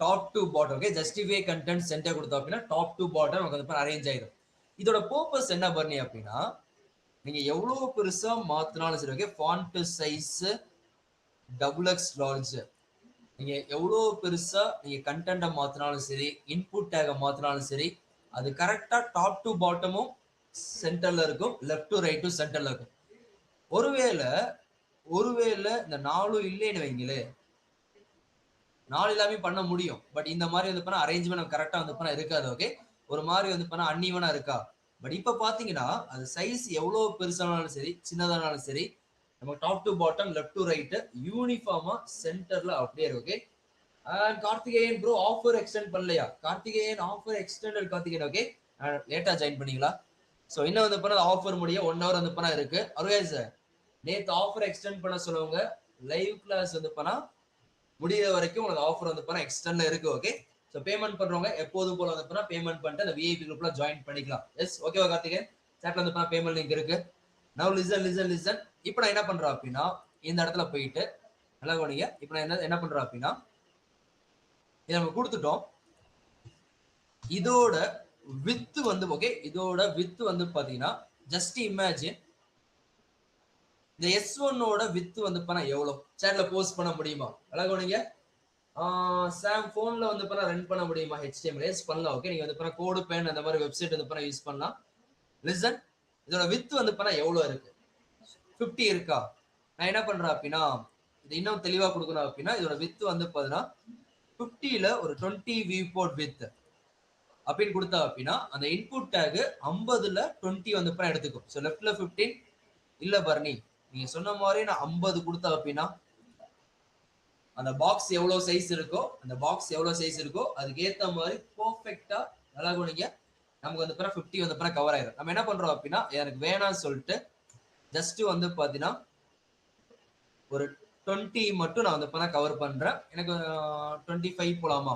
top to bottom. Okay, justify content centre கொடுத்தோம் அப்படின்னா டாப் டு பாட்டம் நமக்கு வந்து அரேஞ்ச் ஆயிடும். இதோட பர்பஸ் என்ன பண்ணி அப்படின்னா நீங்க எவ்வளவு பெருசா மாத்தினாலும் சரி, okay, font size XXL large, நீங்க எவ்வளவு பெருசா நீங்க கண்டென்ட்டை மாத்தினாலும் சரி, இன்புட் டேகை மாத்தினாலும் சரி, அது கரெக்டா டாப் டு பாட்டமும் சென்டர்ல இருக்கும், லெஃப்ட் டு ரைட்டும் சென்டர்ல இருக்கும். ஒருவேளை இந்த 4 இல்லைன்னு வைங்களே, 4 எல்லாமே பண்ண முடியும். பட் இந்த மாதிரி வந்து பண்ண அரேஞ்ச்மெண்ட் கரெக்டா வந்து பண்ண இருக்காது. ஓகே, ஒரு மாதிரி வந்து பண்ண அன்ஈவனா இருக்கா. பட் இப்ப பாத்தீங்கன்னா அது சைஸ் எவ்வளவு பெருசானாலும் சரி, சின்னதானாலும் சரி, நம்ம top to bottom left to right யூனிஃபார்மா சென்டர்ல அப்படியே இருக்கு. Okay, and Karthikeyan bro offer extend பண்ணலையா? Karthikeyan offer extended. Karthikeyan okay, லேட்டா ஜாயின் பண்ணீங்களா? ஸோ இன்னும் வந்து பண்ண ஆஃபர் முடிய 1 hour வந்து பண்ண இருக்கு. அருகேஸ் நேற்று ஆஃபர் எக்ஸ்டெண்ட் பண்ண சொல்லுவாங்க, லைவ் கிளாஸ் வந்து பண்ணா முடிகிற வரைக்கும் உங்களுக்கு ஆஃபர் வந்து பண்ணா எக்ஸ்டெண்ட்ல இருக்கு. ஓகே, ஸோ பேமெண்ட் பண்றவங்க எப்போதும் போல வந்து பண்ணா பேமெண்ட் பண்ணிட்டு அந்த விஐபி குரூப்ல ஜாயின் பண்ணிக்கலாம். எஸ் ஓகேவா கார்த்திகேயன்? சாட்ல வந்து பண்ணா பேமெண்ட் லிங்க் இருக்கு. Now listen. இப்போ நான் என்ன பண்றேன் அப்படின்னா இந்த இடத்துல போயிட்டு நல்லா கவனிங்க. இப்போ நான் என்ன பண்றேன் அப்படின்னா இதை நம்ம கொடுத்துட்டோம். இதோட வித்து வந்து ஓகே, இதோட வித்து வந்து பாத்தீங்கன்னா ஜஸ்ட் இமேஜின் இந்த S1ஓட வித்து வந்து பண்ணா எவ்வளவு சேட்ல போஸ்ட் பண்ண முடியுமா? நல்லா கவனிங்க. சாம் போன்ல வந்து பண்ணா ரன் பண்ண முடியுமா? HTML எஸ் பண்ணலாம். ஓகே, நீங்க வந்து பண்ணா கோடு பேன் அந்த மாதிரி வெப்சைட் வந்து பண்ணா யூஸ் பண்ணலாம். லிசன், இதோட வித்து வந்து பண்ணா எவ்வளவு இருக்கு? 50 இருக்கா? நான் என்ன பண்றேன் அப்படின்னா இது இன்னும் தெளிவா கொடுக்கணும் அப்படின்னா இதோட வித்து வந்து பாத்தீங்கன்னா 50ல ஒரு 20 வியூ போர்ட் வித் அப்படின்னு கொடுத்தா அப்படின்னா அந்த இன்புட் டேக் 50ல 20 வந்து பண்ண எடுத்துக்கும். ஸோ லெஃப்ட்ல 15 இல்ல பர்னி நீங்க சொன்ன மாதிரி நான் 50 கொடுத்தா அப்படின்னா அந்த பாக்ஸ் எவ்வளவு சைஸ் இருக்கோ அதுக்கு ஏத்த மாதிரி பெர்ஃபெக்ட்டா நல்லா கவனிங்க நமக்கு வந்து 50 வந்து கவர் ஆயிடும். நம்ம என்ன பண்றோம் அப்படின்னா எனக்கு வேணாம்னு சொல்லிட்டு ஜஸ்ட் வந்து பாத்தீங்கன்னா ஒரு 20 மட்டும் நான் வந்து கவர் பண்றேன். எனக்கு 25 போலாமா?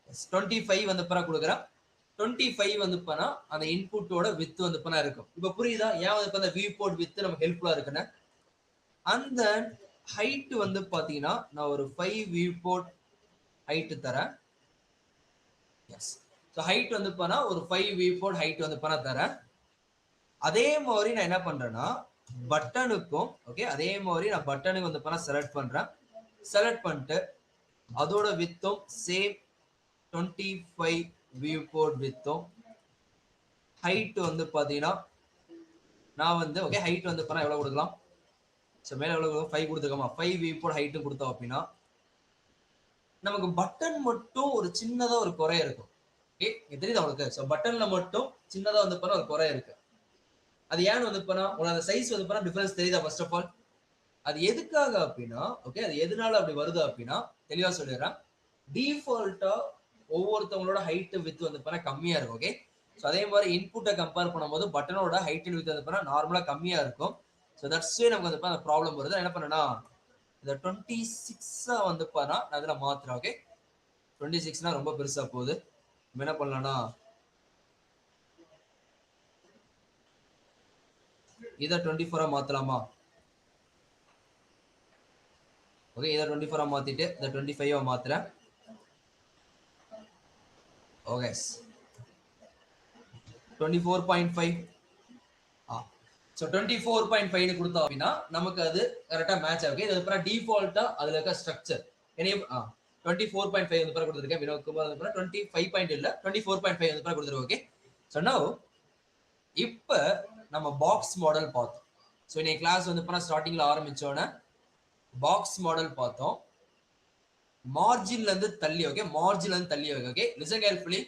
25 வந்து கொடுக்குறேன். 25 வந்து பண்ணா அந்த இன்புட்டோட வித் வந்து பண்ணா இருக்கும். இப்ப புரியுதா ஏன் வந்து அந்த வியூ போர்ட் வித் நமக்கு ஹெல்ப்ஃபுல்லா இருக்குன்னு? அந்த ஹைட் வந்து பாத்தீங்கன்னா நான் ஒரு 5 வியூ போர்ட் ஹைட் தரேன். எஸ், ஸோ ஹைட் வந்து பண்ணா ஒரு 5 வியூ போர்ட் ஹைட் வந்து பண்ண தரேன். அதே மாதிரி நான் என்ன பண்றேன்னா பட்டனுக்கும் ஓகே, அதே மாதிரி நான் பட்டனுக்கு வந்து பண்ணா செலக்ட் பண்றேன். செலக்ட் பண்ணிட்டு அதோட வித்தும் சேம் 25 வியூ போர்ட் வித்தும் ஹைட் வந்து பாத்தீங்கன்னா நான் வந்து ஓகே ஹைட் வந்து பண்ணா எவ்வளவு கொடுக்கலாம்? ஸோ மேல எவ்வளவு 5 கொடுத்துக்கோமா? 5 வியூ போர்ட் ஹைட்டும் கொடுத்தோம் அப்படின்னா நமக்கு பட்டன் மட்டும் ஒரு சின்னதா ஒரு குறை இருக்கும். ஓகே, தெரியுதா உங்களுக்கு? ஸோ பட்டன்ல மட்டும் சின்னதா வந்து பண்ண ஒரு குறை இருக்கு. அது ஏன்னு வந்து பண்ணா உங்களோட சைஸ் வந்து பண்ணா டிஃபரன்ஸ் தெரியுதா? ஃபர்ஸ்ட் ஆஃப் ஆல் அது எதுக்காக அப்படின்னா ஓகே, அது எதனால அப்படி வருது அப்படின்னா தெளிவா சொல்லிடுறேன். டிஃபால்ட்டா ஒவ்வொருத்தவங்களோட ஹைட் வித் வந்து பண்ணா கம்மியா இருக்கும். ஓகே, ஸோ அதே மாதிரி இன்புட்டை கம்பேர் பண்ணும்போது பட்டனோட ஹைட் அண்ட் வித் வந்து பண்ணா நார்மலா கம்மியா இருக்கும். ஸோ தட்ஸ் வே நமக்கு வந்து அந்த ப்ராப்ளம் வருது. என்ன பண்ணேன்னா இந்த 26 வந்து பண்ணா நான் அதில் மாத்துறேன். ஓகே, 26னா ரொம்ப பெருசா போகுது. நம்ம என்ன பண்ணலாம்னா இதை 24 மாத்தலாமா? ஓகே, இதை 24 மாத்திட்டு இதை 25 மாத்துறேன். ஓகே 24.5 ஸோ 24.5 கொடுத்தோம் அப்படின்னா நமக்கு அது கரெக்டாக மேட்ச் ஆகும். இது அப்புறம் டிஃபால்ட்டா அதுல இருக்க ஸ்ட்ரக்சர் என்னையும் 24.5 வந்து கொடுத்துருக்கேன். வினோத் குமார் வந்து 25 இல்ல 24.5 வந்து கொடுத்துருக்கோம். ஓகே, ஸோ நவ் இப்போ நம்ம பாக்ஸ் மாடல் பார்த்தோம். ஸோ இன்னைக்கு கிளாஸ் வந்து ஸ்டார்டிங்ல ஆரம்பிச்சோன்னே பாக்ஸ் மாடல் பார்த்தோம். மார்ஜின்ல இருந்து தள்ளி ஓகே, மார்ஜின்ல இருந்து தள்ளி ஓகே, லிசன் கேர்ஃபுல்லி.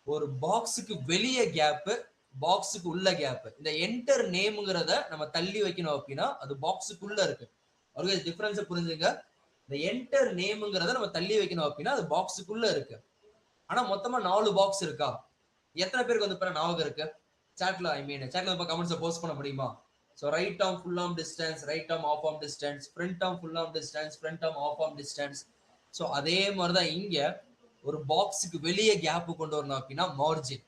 ஒரு பாக்ஸுக்கு வெளியே கேப், பாக்ஸுக்கு உள்ள கேப், இந்த என்டர் நேம்ங்கிறத நம்ம தள்ளி வைக்கணும் அப்படின்னா அது பாக்ஸுக்குள்ள இருக்கு. அவருக்கு டிஃபரன்ஸ் புரிஞ்சுங்க. இந்த என்டர் நேம்ங்கிறத நம்ம தள்ளி வைக்கணும் அப்படின்னா அது பாக்ஸுக்குள்ள இருக்கு. ஆனா மொத்தமா 4 பாக்ஸ் இருக்கா? எத்தனை பேருக்கு வந்து ஞாபகம் இருக்கு? சாட்ல சாட்ல கமெண்ட்ஸ் போஸ்ட் பண்ண முடியுமா? So right arm full arm distance, right arm half arm distance, front arm full arm distance, front arm half arm distance. So அதே மாதிரி தான் இங்க ஒரு பாக்ஸுக்கு வெளியே கேப் கொண்டு வரணும் அப்படின்னா மார்ஜின்.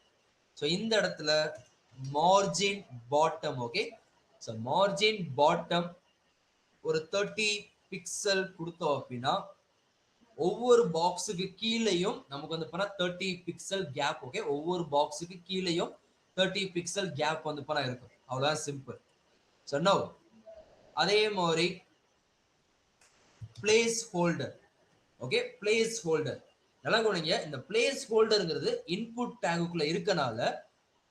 ஸோ இந்த இடத்துல margin bottom. Okay, so margin bottom ஒரு 30 பிக்சல் கொடுத்தோம் அப்படின்னா ஒவ்வொரு பாக்ஸுக்கு கீழேயும் நமக்கு வந்து 30 பிக்சல் கேப். ஓகே, ஒவ்வொரு பாக்ஸுக்கு கீழேயும் 30 பிக்சல் கேப் வந்து இருக்கும். அவ்வளவுதான் சிம்பிள். ஸோ நவ் அதே மாதிரி place holder. Okay, place holder நல்லா கவனிங்க. இந்த பிளேஸ் ஹோல்டர்ங்கிறது இன்புட் டேகுக்குள்ள இருக்கனால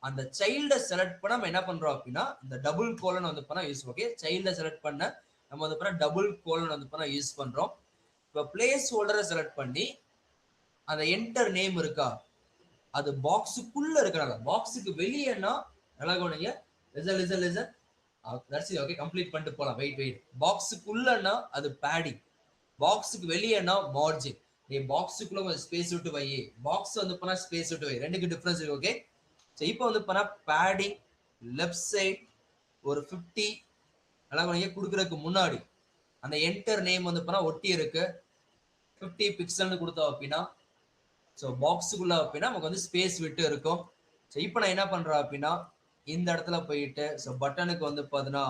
அந்த சைல்டை செலக்ட் பண்ண நம்ம என்ன பண்றோம் அப்படின்னா இந்த டபுள் கோலன் வந்து யூஸ். ஓகே, சைல்டை செலக்ட் பண்ண நம்ம வந்து டபுள் கோலன் வந்து யூஸ் பண்றோம். இப்போ பிளேஸ் ஹோல்டரை செலக்ட் பண்ணி அந்த என்டர் நேம் இருக்கா அது பாக்ஸுக்குள்ள இருக்கனால, பாக்ஸுக்கு வெளியேன்னா நல்லா கவனிங்க. ஓகே, கம்ப்ளீட் பண்ணிட்டு போலாம். வெயிட் பாக்ஸுக்குள்ளனா அது பேடிங், பாக்ஸுக்கு வெளியேனா மார்ஜின். நீ பாக்ஸுக்குள்ள கொஞ்சம் ஸ்பேஸ் விட்டு வை, பாக்ஸ் வந்து ஸ்பேஸ் விட்டு வை, ரெண்டுக்கு டிஃபரன்ஸ் இருக்கு. ஓகே, ஸோ இப்போ வந்து பேடிங் லெஃப்ட் சைட் ஒரு 50 நல்லா கவனிங்க கொடுக்கறதுக்கு முன்னாடி அந்த என்டர் நேம் வந்து ஒட்டி இருக்கு 50 பிக்சல்னு கொடுத்தோம் அப்படின்னா ஸோ பாக்ஸுக்குள்ள அப்படின்னா நமக்கு வந்து ஸ்பேஸ் விட்டு இருக்கும். ஸோ இப்போ நான் என்ன பண்றேன் அப்படின்னா இந்த இடத்துல போயிட்டு ஸோ பட்டனுக்கு வந்து பார்த்தீங்கன்னா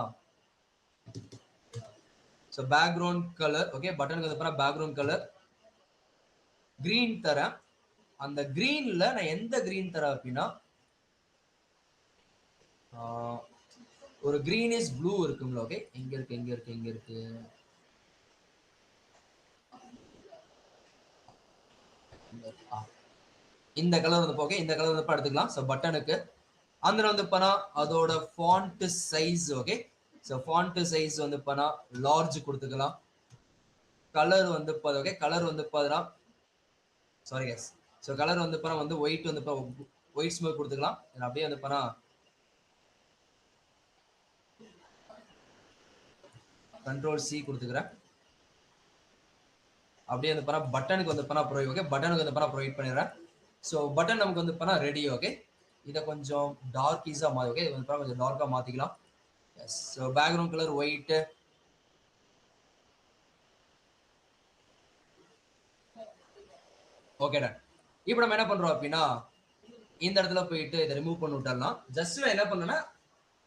ஸோ பேக்ரவுண்ட் கலர். ஓகே, பட்டனுக்கு வந்து பேக்ரவுண்ட் கலர் கிரீன் தரேன். அந்த கிரீன்ல நான் எந்த கிரீன் தரேன் அப்படின்னா ஒரு கிரீனிஷ் ப்ளூ இருக்குங்களா? ஓகே, எங்க இருக்கு இந்த கலர் வந்து ஓகே, இந்த கலர் வந்து எடுத்துக்கலாம். ஸோ பட்டனுக்கு அந்த வந்து அதோட font size. Okay, so font size வந்து லார்ஜ் கொடுத்துக்கலாம். கலர் வந்து ஓகே, கலர் வந்து சாரி கேஸ். ஸோ கலர் வந்து வந்து ஒயிட் வந்து ஒயிட் ஸ்மோக் கொடுத்துக்கலாம். அப்படியே வந்து கண்ட்ரோல் சி கொடுத்துக்கிறேன். அப்படியே வந்து பட்டனுக்கு வந்து ப்ரொவைட். ஓகே, பட்டனுக்கு வந்து ப்ரொவைட் பண்ணிடுறேன். ஸோ பட்டன் நமக்கு வந்து ரெடி. ஓகே, இதை கொஞ்சம் டார்க் ஈஸாக மாற்றி. ஓகே, இது வந்து கொஞ்சம் டார்க்காக மாற்றிக்கலாம். Yes, so background colour white. Okay done. இப்போ நம்ம என்ன பண்றோம் அப்படின்னா இந்த இடத்துல போயிட்டு இதை ரிமூவ் பண்ணி விட்டுறலாம். ஜஸ்ட் நான் என்ன பண்ணேன்னா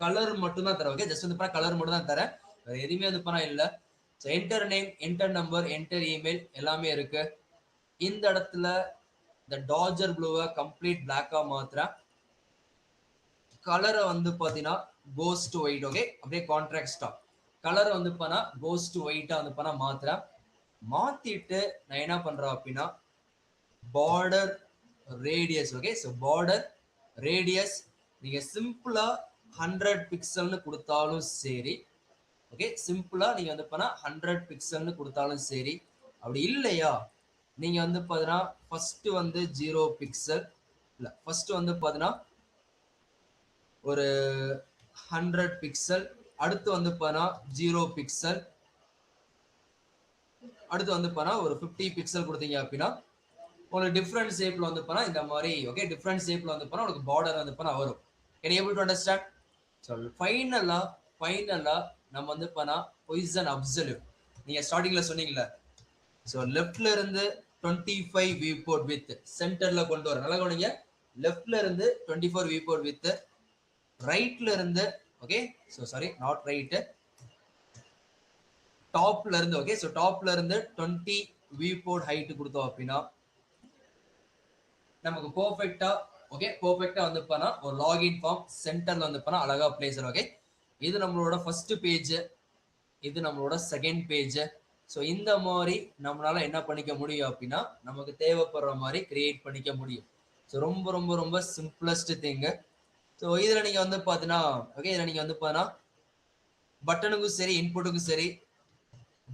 கலர் மட்டும் தான் தரேன். ஓகே, ஜஸ்ட் வந்து கலர் மட்டும் தான் தரேன், வேற எதுவுமே வந்து இல்லை. So enter name, enter number, enter email எல்லாமே இருக்கு. இந்த இடத்துல இந்த டாஜர் ப்ளூவை கம்ப்ளீட் பிளாக்கா மாத்துறேன். கலரை வந்து பாத்தீங்கன்னா கோஸ்ட் ஒயிட். ஓகே, அப்படியே கான்ட்ராக்டா கலரை வந்து கோஸ்ட் ஒயிட்டா வந்து மாத்துறேன். மாத்திட்டு நான் என்ன பண்றேன் அப்படின்னா border radius. Okay, so border radius நீங்க சிம்பிளா 100 பிக்சல்னு கொடுத்தாலும் சரி. ஓகே, சிம்பிளா நீங்க வந்து 100 பிக்சல்னு கொடுத்தாலும் சரி. அப்படி இல்லையா நீங்க வந்து பாத்தீங்கன்னா ஃபர்ஸ்ட் வந்து 0 பிக்சல் இல்ல, ஃபர்ஸ்ட் வந்து பாத்தீங்கன்னா ஒரு 100 பிக்சல், அடுத்து வந்து பாத்தீங்கன்னா 0 பிக்சல், அடுத்து வந்து பாத்தீங்கன்னா ஒரு 50 பிக்சல் கொடுத்தீங்க அப்படின்னா உங்களுக்கு டிஃப்ரெண்ட் ஷேப்ல வந்து இந்த மாதிரி. ஓகே, டிஃப்ரெண்ட் ஷேப்ல வந்து உங்களுக்கு பார்டர் வந்து வரும். Can able to understand? So ஃபைனலா நம்ம வந்து பொசிஷன் அப்சல்யூட் நீங்க ஸ்டார்டிங்ல சொன்னீங்கல்ல. ஸோ லெஃப்ட்ல இருந்து 25 வியூ போர்ட் வித் சென்டர்ல கொண்டு வர நல்லா கவனிங்க. லெஃப்ட்ல இருந்து 24 வியூ போர்ட் வித், ரைட்ல இருந்து okay, so sorry not right, டாப்ல இருந்து. ஓகே, ஸோ டாப்ல இருந்து 20 வியூ போர்ட் ஹைட் கொடுத்தோம் அப்படின்னா நமக்கு பெர்ஃபெக்ட்டா ஓகே, பெர்ஃபெக்ட்டா வந்து ஒரு லாகின் ஃபார்ம் சென்டர்ல வந்து அழகா பிளேஸ். ஓகே, இது நம்மளோட ஃபர்ஸ்ட் பேஜ், இது நம்மளோட செகண்ட் பேஜ். ஸோ இந்த மாதிரி நம்மளால என்ன பண்ணிக்க முடியும் அப்படின்னா நமக்கு தேவைப்படுற மாதிரி கிரியேட் பண்ணிக்க முடியும். ஸோ ரொம்ப ரொம்ப ரொம்ப சிம்பிளஸ்ட் திங். ஸோ இதுல நீங்க வந்து பாத்தீங்கன்னா ஓகே, இதுல நீங்க வந்து பாத்தீங்கன்னா பட்டனுக்கும் சரி இன்புட்டுக்கும் சரி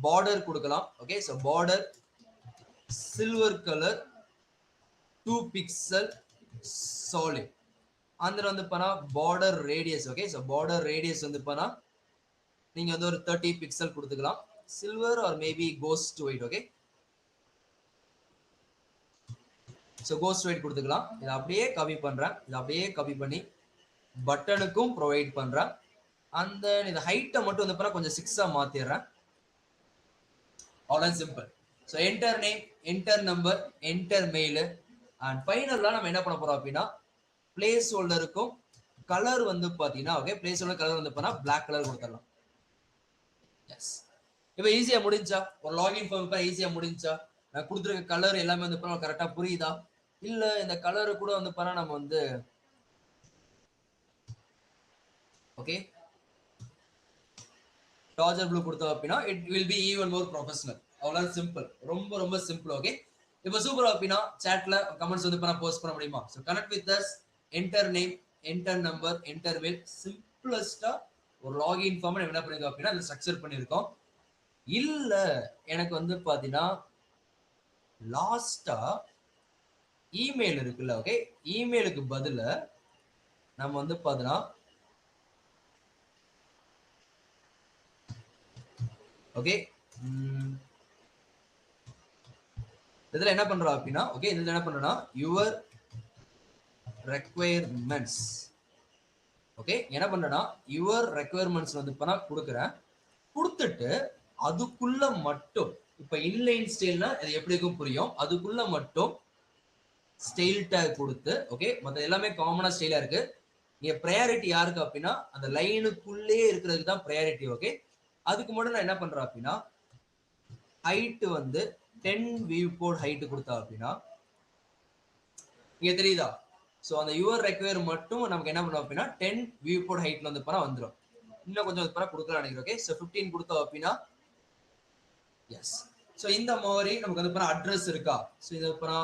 பார்டர் கொடுக்கலாம். Okay, so border silver colour 2 pixel solid. அந்த வந்து border radius. Okay, so border radius வந்து நீங்க வந்து ஒரு 30 பிக்சல் கொடுத்துக்கலாம். Silver or maybe ghost white. Okay, so ghost white கொடுத்துக்கலாம். இதை அப்படியே காப்பி பண்றேன். இதை அப்படியே காப்பி பண்ணி பட்டனுக்கும் ப்ரொவைட் பண்றேன். அந்த இந்த ஹைட்டை மட்டும் வந்து பண்ணா கொஞ்சம் 6-ஆ மாத்திடுறேன். அவ்வளோ simple. So enter name, enter number, enter mail, and ஃபைனலாக நம்ம என்ன பண்ண போறோம் அப்படின்னா பிளேஸ் ஹோல்டருக்கும் கலர் வந்து பார்த்தீங்கன்னா ஓகே, பிளேஸ் ஹோல்டர் கலர் வந்து பண்ணா பிளாக் கலர் கொடுத்துடலாம். எஸ், இப்போ ஈஸியாக முடிஞ்சா ஒரு லாகின் ஃபார்ம் இப்போ ஈஸியாக முடிஞ்சா நான் கொடுத்துருக்க கலர் எல்லாமே வந்து பண்ணா கரெக்டாக புரியுதா? இல்லை இந்த கலரு கூட வந்து பண்ணா நம்ம வந்து ஓகே டார்ஜர் ப்ளூ கொடுத்தோம் அப்படின்னா it will be even more professional. அவ்வளோ சிம்பிள், ரொம்ப ரொம்ப சிம்பிள். ஓகே, இப்போ சூப்பர் அப்படின்னா சாட்ல கமெண்ட்ஸ் வந்து பண்ண போஸ்ட் பண்ண முடியுமா? So connect with us, enter name, enter number, enter mail, சிம்பிளஸ்டா ஒரு லாகின் ஃபார்ம் என்ன பண்ணிருக்கோம் அப்படின்னா அதை ஸ்ட்ரக்சர் பண்ணியிருக்கோம். இல்ல எனக்கு வந்து பாத்தீங்கன்னா லாஸ்டா இமெயில் இருக்குல்ல, ஓகே, இமெயிலுக்கு பதில நம்ம வந்து பாத்தீங்கன்னா ஓகே இதுல என்ன பண்றோம் அப்படின்னா ஓகே, இதுல என்ன பண்றோம்னா யுவர் ரெக்வயர்மெண்ட்ஸ். ஓகே, என்ன பண்றேன்னா யுவர் ரெக்வயர்மெண்ட்ஸ் வந்து இப்ப நான் கொடுக்குறேன். கொடுத்துட்டு அதுக்குள்ள மட்டும் இப்ப இன்லைன் ஸ்டைல்னா அது எப்படி இருக்கும் புரியும். அதுக்குள்ள மட்டும் ஸ்டைல் டேக் கொடுத்து ஓகே, மற்ற எல்லாமே காமனா ஸ்டைலா இருக்கு. இங்க ப்ரையாரிட்டி யாருக்கு அப்படின்னா அந்த லைனுக்குள்ளே இருக்கிறதுக்கு தான் ப்ரையாரிட்டி. ஓகே, அதுக்கு மட்டும் நான் என்ன பண்றேன் அப்படின்னா ஹைட் வந்து 10 வியூ போர்ட் ஹைட் கொடுத்தா அப்படின்னா இங்க தெரியுதா? ஸோ அந்த யுவர் ரெக்வயர் மட்டும் நமக்கு என்ன பண்ணுவோம் அப்படின்னா 10 வியூ போர்ட் ஹைட்ல வந்து பண்ண வந்துடும். இன்னும் கொஞ்சம் வந்து பண்ண கொடுக்கலாம் நினைக்கிறேன். ஓகே, ஸோ 15 கொடுத்தோம் அப்படின்னா எஸ். ஸோ இந்த மாதிரி நமக்கு வந்து பண்ண அட்ரஸ் இருக்கா? ஸோ இது பண்ணா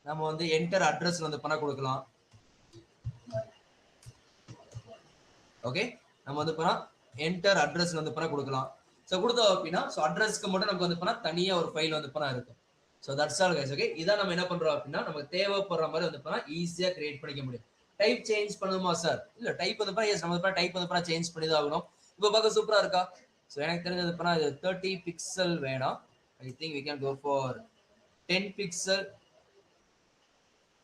நம்ம வந்து என்டர் அட்ரஸ் வந்து பண்ண கொடுக்கலாம். ஓகே, நம்ம வந்து பண்ணா என்டர் அட்ரஸ் வந்து பண்ண கொடுக்கலாம். ஸோ கொடுத்தோம் அப்படின்னா ஸோ அட்ரஸ்க்கு மட்டும் நமக்கு வந்து பண்ணா தனியா ஒரு ஃபைல் வந்து பண்ண இருக்கும். So that's all guys. Okay, இதான் நம்ம என்ன பண்றோம் அப்படின்னா நமக்கு தேவைப்படுற மாதிரி வந்து பண்ணா ஈஸியா கிரியேட் பண்ணிக்க முடியும். டைப் சேஞ்ச் பண்ணுமா சார்? இல்ல டைப் வந்து பண்ணா எஸ், நம்ம டைப் வந்து பண்ணா சேஞ்ச் பண்ணி தான் ஆகணும். இப்போ பார்க்க சூப்பரா இருக்கா? ஸோ எனக்கு தெரிஞ்சது பண்ணா 30 பிக்சல் வேணாம். I think we can go for 10 pixel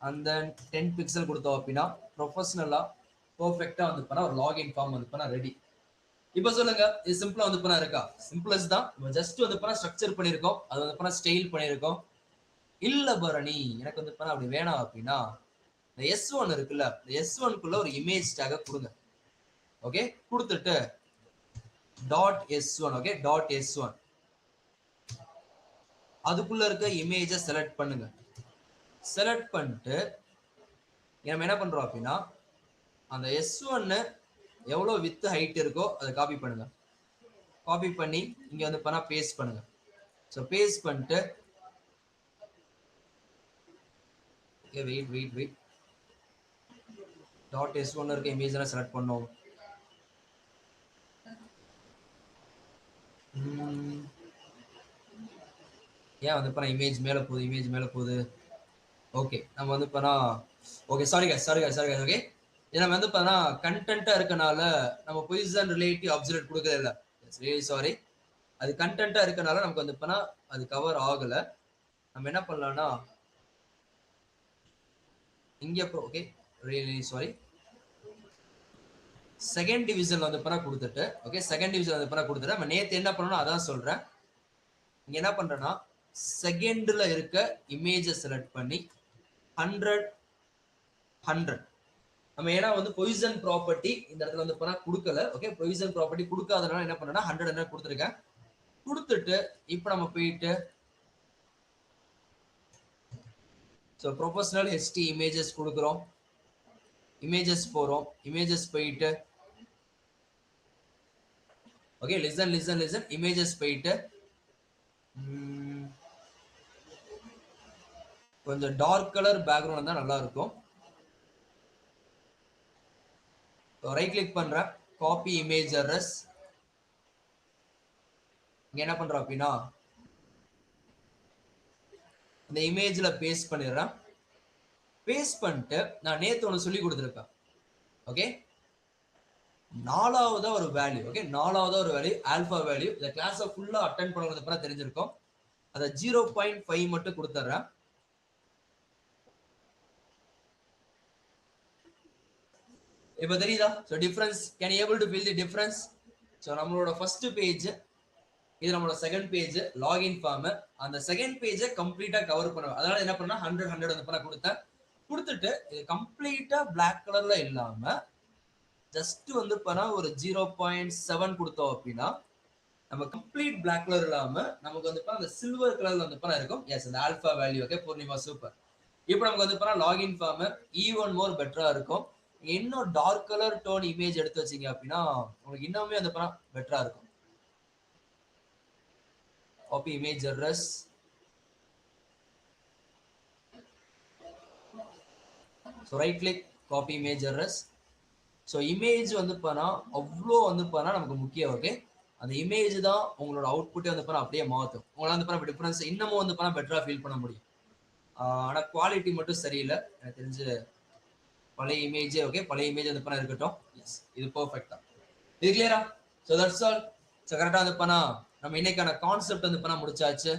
and then 10 pixel கொடுத்தோம் அப்படின்னா ப்ரொஃபஷனலா பெர்ஃபெக்ட்டா வந்து பண்ணா ஒரு லாகின் ஃபார்ம் வந்து பண்ணா ரெடி. இப்போ சொல்லுங்க, இது சிம்பிளா வந்து பண்ணா இருக்கா? சிம்பிளஸ் தான். நம்ம ஜஸ்ட் வந்து பண்ணா ஸ்ட்ரக்சர் பண்ணிருக்கோம், அது வந்து பண்ணா ஸ்டைல் பண்ணிருக்கோம். இல்ல பரணி எனக்கு வந்து பண்ணா அப்படி வேணாம் அப்படின்னா இந்த S1 இருக்குல்ல, இந்த S1 ஒரு இமேஜ் டேக கொடுங்க. ஓகே, கொடுத்துட்டு .s1 ஓகே .s1 அதுக்குள்ள இருக்க இமேஜை செலக்ட் பண்ணுங்க. செலக்ட் பண்ணிட்டு நம்ம என்ன பண்றோம் அப்படின்னா அந்த S1 எவ்வளவு வித் ஹைட் இருக்கோ அதை காப்பி பண்ணுங்க. காப்பி பண்ணி இங்க வந்து பண்ணா பேஸ்ட் பண்ணுங்க. ஸோ பேஸ்ட் பண்ணிட்டு வெயிட் .s1 இருக்க இமேஜ் எல்லாம் செலக்ட் பண்ணோம். ஏன் வந்து பண்ண இமேஜ் மேல போகுது. ஓகே, நம்ம வந்து பண்ணா ஓகே சாரி கைஸ். ஓகே, இது நம்ம வந்து பண்ணா கண்டென்ட்டா இருக்கனால நம்ம பொசிஷன் ரிலேட்டிவ் அப்சல்யூட் கொடுக்கறது இல்ல. Really sorry. அது கண்டென்ட்டா இருக்கனால நமக்கு வந்து பண்ணா அது கவர் ஆகல. நம்ம என்ன பண்ணலாம்னா இங்க okay really sorry second division வந்து பண்ணா கொடுத்துட்டு ஓகே செகண்ட் டிவிஷன் வந்து பண்ணா கொடுத்துட்டு நம்ம நேத்து என்ன பண்ணணும் அதான் சொல்றேன். இங்க என்ன பண்றேன்னா செகண்ட்ல இருக்க இமேஜை செலக்ட் பண்ணி 100 நம்ம ஏன்னா வந்து பொசிஷன் ப்ராப்பர்ட்டி இந்த இடத்துல வந்து பண்ணா கொடுக்கல. ஓகே, பொசிஷன் ப்ராப்பர்ட்டி கொடுக்காதனால என்ன பண்ணேன்னா 100 கொடுத்துருக்கேன். கொடுத்துட்டு இப்போ நம்ம போயிட்டு ஸோ ப்ரொஃபஷனல் ஹெச்டி இமேஜஸ் கொடுக்குறோம். இமேஜஸ் போறோம். இமேஜஸ் போயிட்டு ஓகே லிசன் இமேஜஸ் போயிட்டு கொஞ்சம் டார்க் கலர் பேக்ரவுண்ட் தான் நல்லா இருக்கும். ரைட் கிளிக் பண்றேன், காப்பி இமேஜ் அட்ரஸ். இங்க என்ன பண்றோம் அப்படின்னா இந்த இமேஜ்ல பேஸ்ட் பண்ணிடுறேன். பேஸ்ட் பண்ணிட்டு நான் நேத்து ஒன்று சொல்லி கொடுத்துருக்கேன். ஓகே, நாலாவதா ஒரு வேல்யூ. ஓகே, நாலாவதா ஒரு வேல்யூ ஆல்பா வேல்யூ. இந்த கிளாஸை ஃபுல்லா அட்டென்ட் பண்ணுறது அப்புறம் தெரிஞ்சிருக்கும். அதை 0.5 மட்டும் கொடுத்துட்றேன். இப்போ தெரியுதா? So difference, can able to fill the difference. So நம்மளோட ஃபர்ஸ்ட் பேஜ், இது நம்மளோட செகண்ட் பேஜ் லாகின் ஃபார்ம். அந்த செகண்ட் பேஜை கம்ப்ளீட்டா கவர் பண்ணுவேன். அதனால என்ன பண்ணா 100 வந்து பண்ண கொடுத்தேன். கொடுத்துட்டு இது கம்ப்ளீட்டா பிளாக் கலர்ல இல்லாம ஜஸ்ட் வந்து பண்ணா ஒரு 0.7 கொடுத்தோம் அப்படின்னா நம்ம கம்ப்ளீட் பிளாக் கலர் இல்லாம நமக்கு வந்து அந்த சில்வர் கலர்ல வந்து பண்ண இருக்கும். எஸ், இந்த alpha value. Okay Purnima, super. இப்போ நமக்கு வந்து பண்ணா லாகின் ஃபார்ம் ஈவன் மோர் பெட்டரா இருக்கும். இன்னும் டார்க் கலர் டோன் இமேஜ் எடுத்து வச்சீங்க அப்படின்னா உங்களுக்கு இன்னுமே வந்து பண்ணா பெட்டரா இருக்கும். Copy image address. So right click, copy image address. So image வந்து பண்ணா அவ்வளோ வந்து பண்ணா நமக்கு முக்கியம். ஓகே, அந்த இமேஜ் தான் உங்களோட அவுட்புட்டே வந்து பண்ண அப்படியே மாற்றும். உங்களால் வந்து பண்ண டிஃபரன்ஸ் இன்னமும் வந்து பண்ண பெட்டரா ஃபீல் பண்ண முடியும். ஆனால் குவாலிட்டி மட்டும் சரியில்லை எனக்கு தெரிஞ்சு. பழைய இமேஜே ஓகே, பழைய இமேஜ் வந்து பண்ண இருக்கட்டும். எஸ், இது பர்ஃபெக்ட் தான். இது கிளியரா? So that's all. ஸோ கரெக்டாக வந்து பண்ணா நம்ம இன்னைக்கான கான்செப்ட் வந்து பண்ண முடிச்சாச்சு.